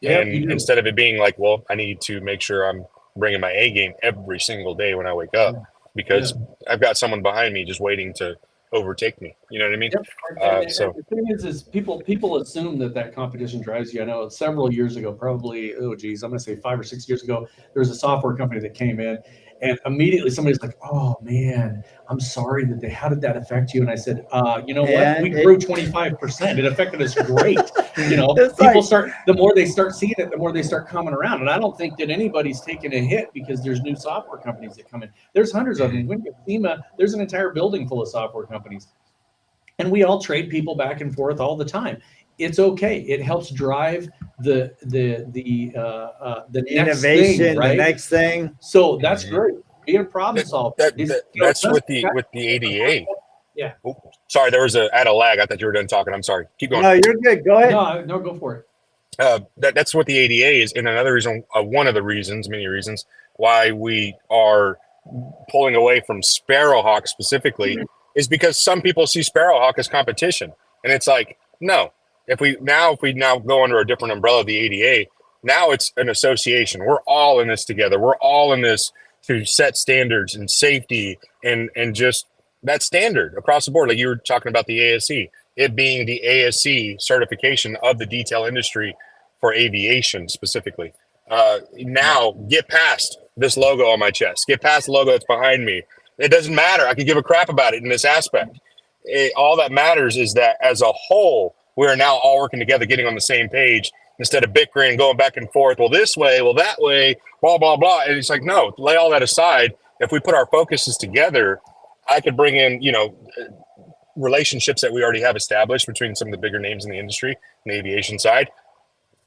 And instead of it being like, well, I need to make sure I'm bringing my A game every single day when I wake up, because I've got someone behind me just waiting to overtake me. You know what I mean? So the thing is people assume that competition drives you. I know several years ago, probably, I'm going to say 5 or 6 years ago, there was a software company that came in, and immediately somebody's like, oh man, I'm sorry how did that affect you? And I said, you know what? We grew 25%. It affected us great. People the more they start seeing it, the more they start coming around. And I don't think that anybody's taking a hit because there's new software companies that come in. There's hundreds of them. When you get FEMA, there's an entire building full of software companies. And we all trade people back and forth all the time. It's okay. It helps drive the innovation, next thing, right? The next thing. So that's great. Being a problem solver. That's with the ADA. Yeah. Oh, sorry, there was a lag. I thought you were done talking. I'm sorry. Keep going. No, you're good. Go ahead. No, go for it. That's what the ADA is, and another reason, one of the reasons, many reasons, why we are pulling away from Sparrowhawk specifically is because some people see Sparrowhawk as competition, and it's like, no. If we now go under a different umbrella, the ADA, now it's an association. We're all in this together. We're all in this to set standards and safety and just that standard across the board. Like you were talking about the ASC, it being the ASC certification of the detail industry for aviation specifically. Now get past this logo on my chest. Get past the logo that's behind me. It doesn't matter. I can give a crap about it in this aspect. All that matters is that as a whole, we are now all working together, getting on the same page instead of bickering, going back and forth. Well, this way, well, that way, blah, blah, blah. And it's like, no, lay all that aside. If we put our focuses together, I could bring in, relationships that we already have established between some of the bigger names in the industry, in the aviation side.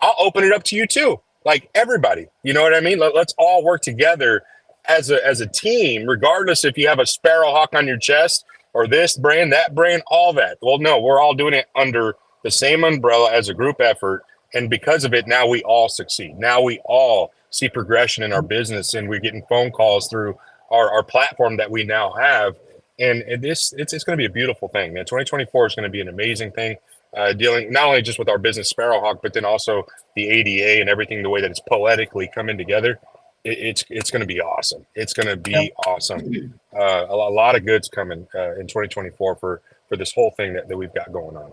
I'll open it up to you too. Like everybody, you know what I mean? Let's all work together as a team, regardless if you have a Sparrowhawk on your chest or this brand, that brand, all that. Well, no, we're all doing it under the same umbrella as a group effort. And because of it, now we all succeed. Now we all see progression in our business, and we're getting phone calls through our platform that we now have. And it's going to be a beautiful thing, man. 2024 is going to be an amazing thing, dealing not only just with our business Sparrowhawk, but then also the ADA and everything, the way that it's poetically coming together. It's going to be awesome. It's going to be awesome. A lot of goods coming in 2024 for this whole thing that we've got going on.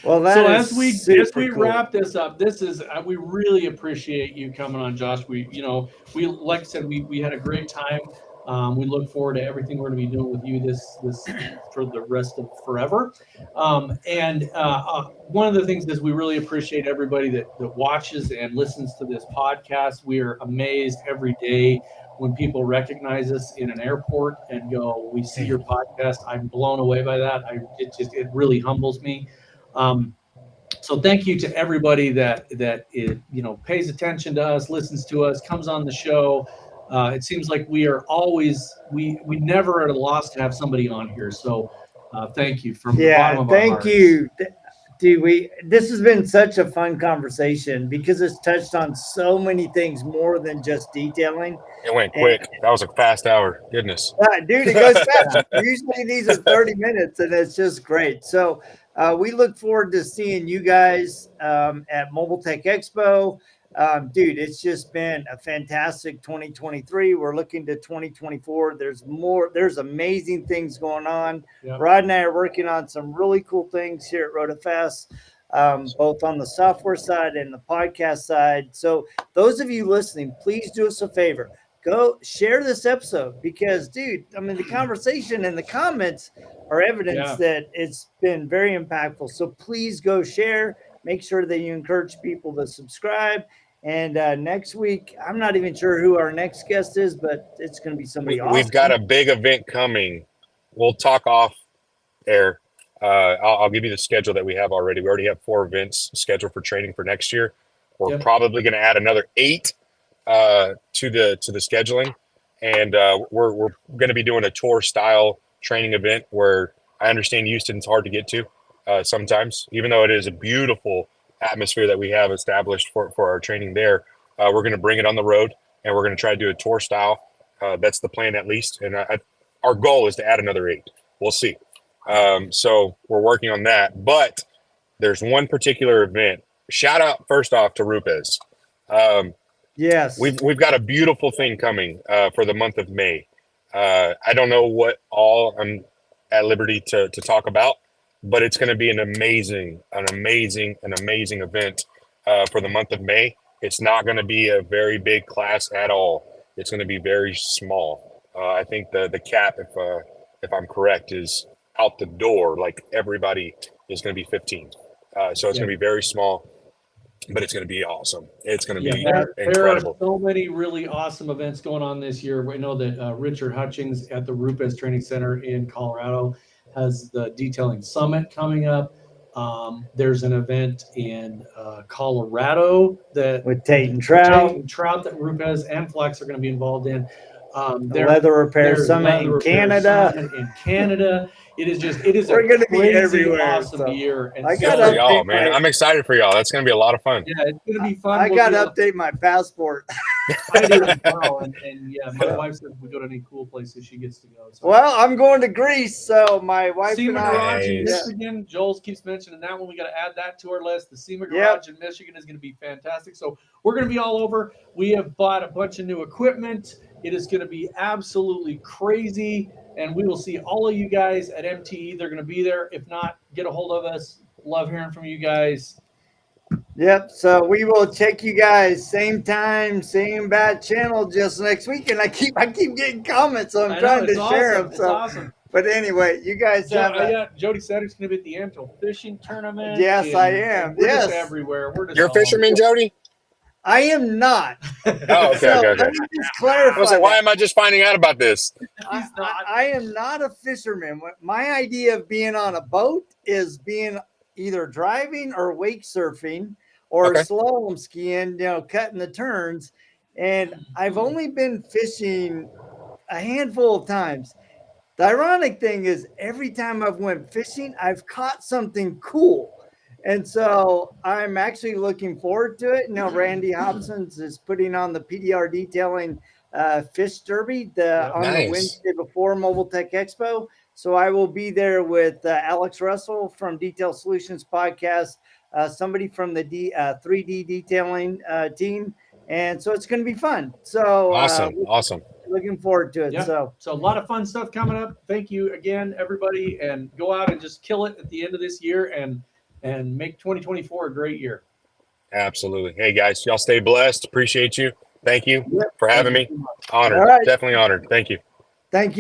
Well, that So is as we cool. wrap this up, this is we really appreciate you coming on, Josh. We like I said, we had a great time. We look forward to everything we're going to be doing with you this for the rest of forever. And one of the things is we really appreciate everybody that watches and listens to this podcast. We are amazed every day when people recognize us in an airport and go, "We see your podcast." I'm blown away by that. It really humbles me. So thank you to everybody that pays attention to us, listens to us, comes on the show. It seems like we are always we never at a loss to have somebody on here. So thank you from the bottom of our hearts. Thank you. Dude, this has been such a fun conversation because it's touched on so many things more than just detailing. It went quick. That was a fast hour. Goodness. Dude, it goes fast. Usually these are 30 minutes and it's just great. So we look forward to seeing you guys at Mobile Tech Expo. Dude, it's just been a fantastic 2023. We're looking to 2024. There's amazing things going on. Yep. Rod and I are working on some really cool things here at RoadFS, both on the software side and the podcast side. So those of you listening, please do us a favor. Go share this episode because, dude, I mean, the conversation and the comments are evidence that it's been very impactful. So please go share. Make sure that you encourage people to subscribe. And next week, I'm not even sure who our next guest is, but it's going to be somebody awesome. We've got a big event coming. We'll talk off air. I'll give you the schedule that we have already. We already have 4 events scheduled for training for next year. We're probably going to add another 8 to the scheduling, and we're going to be doing a tour style training event where I understand Houston's hard to get to sometimes, even though it is a beautiful atmosphere that we have established for our training there. We're going to bring it on the road, and we're going to try to do a tour style. That's the plan, at least. And our goal is to add another 8. We'll see. So we're working on that. But there's one particular event. Shout out first off to Rupes. Yes, we've got a beautiful thing coming for the month of May. I don't know what all I'm at liberty to talk about, but it's going to be an amazing event for the month of May. It's not going to be a very big class at all. It's going to be very small. I think the cap, if I'm correct, is out the door. Like everybody is going to be 15. So it's going to be very small, but it's going to be awesome. It's going to be incredible. There are so many really awesome events going on this year. We know that Richard Hutchings at the RoadFS Training Center in Colorado has the Detailing Summit coming up. There's an event in Colorado with Tate and Trout that RoadFS and Flex are going to be involved in. The Leather Repair Summit in Canada. It is we're going to be everywhere. Awesome year. And I got to y'all, man. I'm excited for y'all. That's going to be a lot of fun. Yeah, it's going to be fun. I got to update my passport. I do as well. And my wife said if we go to any cool places, she gets to go. So. Well, I'm going to Greece, so my wife SEMA and I. Garage in Michigan. Joel keeps mentioning that one. We got to add that to our list. The SEMA Garage in Michigan is going to be fantastic. So we're going to be all over. We have bought a bunch of new equipment. It is going to be absolutely crazy. And we will see all of you guys at MTE. They're going to be there. If not, get a hold of us. Love hearing from you guys. Yep. So we will check you guys same time, same bat channel just next week. And I keep getting comments, so I'm trying to share them. It's so awesome. But anyway, you guys have. Jody Sedrick's going to be at the Anvil Fishing Tournament. Yes, I am. We're just everywhere. You're a fisherman, Jody? I am not. Oh, okay. Let me just clarify. I was like, why am I just finding out about this? I am not a fisherman. My idea of being on a boat is being either driving or wake surfing or slalom skiing, cutting the turns. And I've only been fishing a handful of times. The ironic thing is every time I've went fishing, I've caught something cool. And so I'm actually looking forward to it. Randy Hobson's is putting on the PDR Detailing Fish Derby on the Wednesday before Mobile Tech Expo. So I will be there with Alex Russell from Detail Solutions Podcast, somebody from the 3D Detailing team. And so it's going to be fun. So awesome. Looking forward to it. Yeah. So a lot of fun stuff coming up. Thank you again, everybody. And go out and just kill it at the end of this year. And and make 2024 a great year. Absolutely. Hey guys, y'all stay blessed. Appreciate you. Thank you for having me. Thank you so much. Honored. All right. Definitely honored. Thank you. Thank you.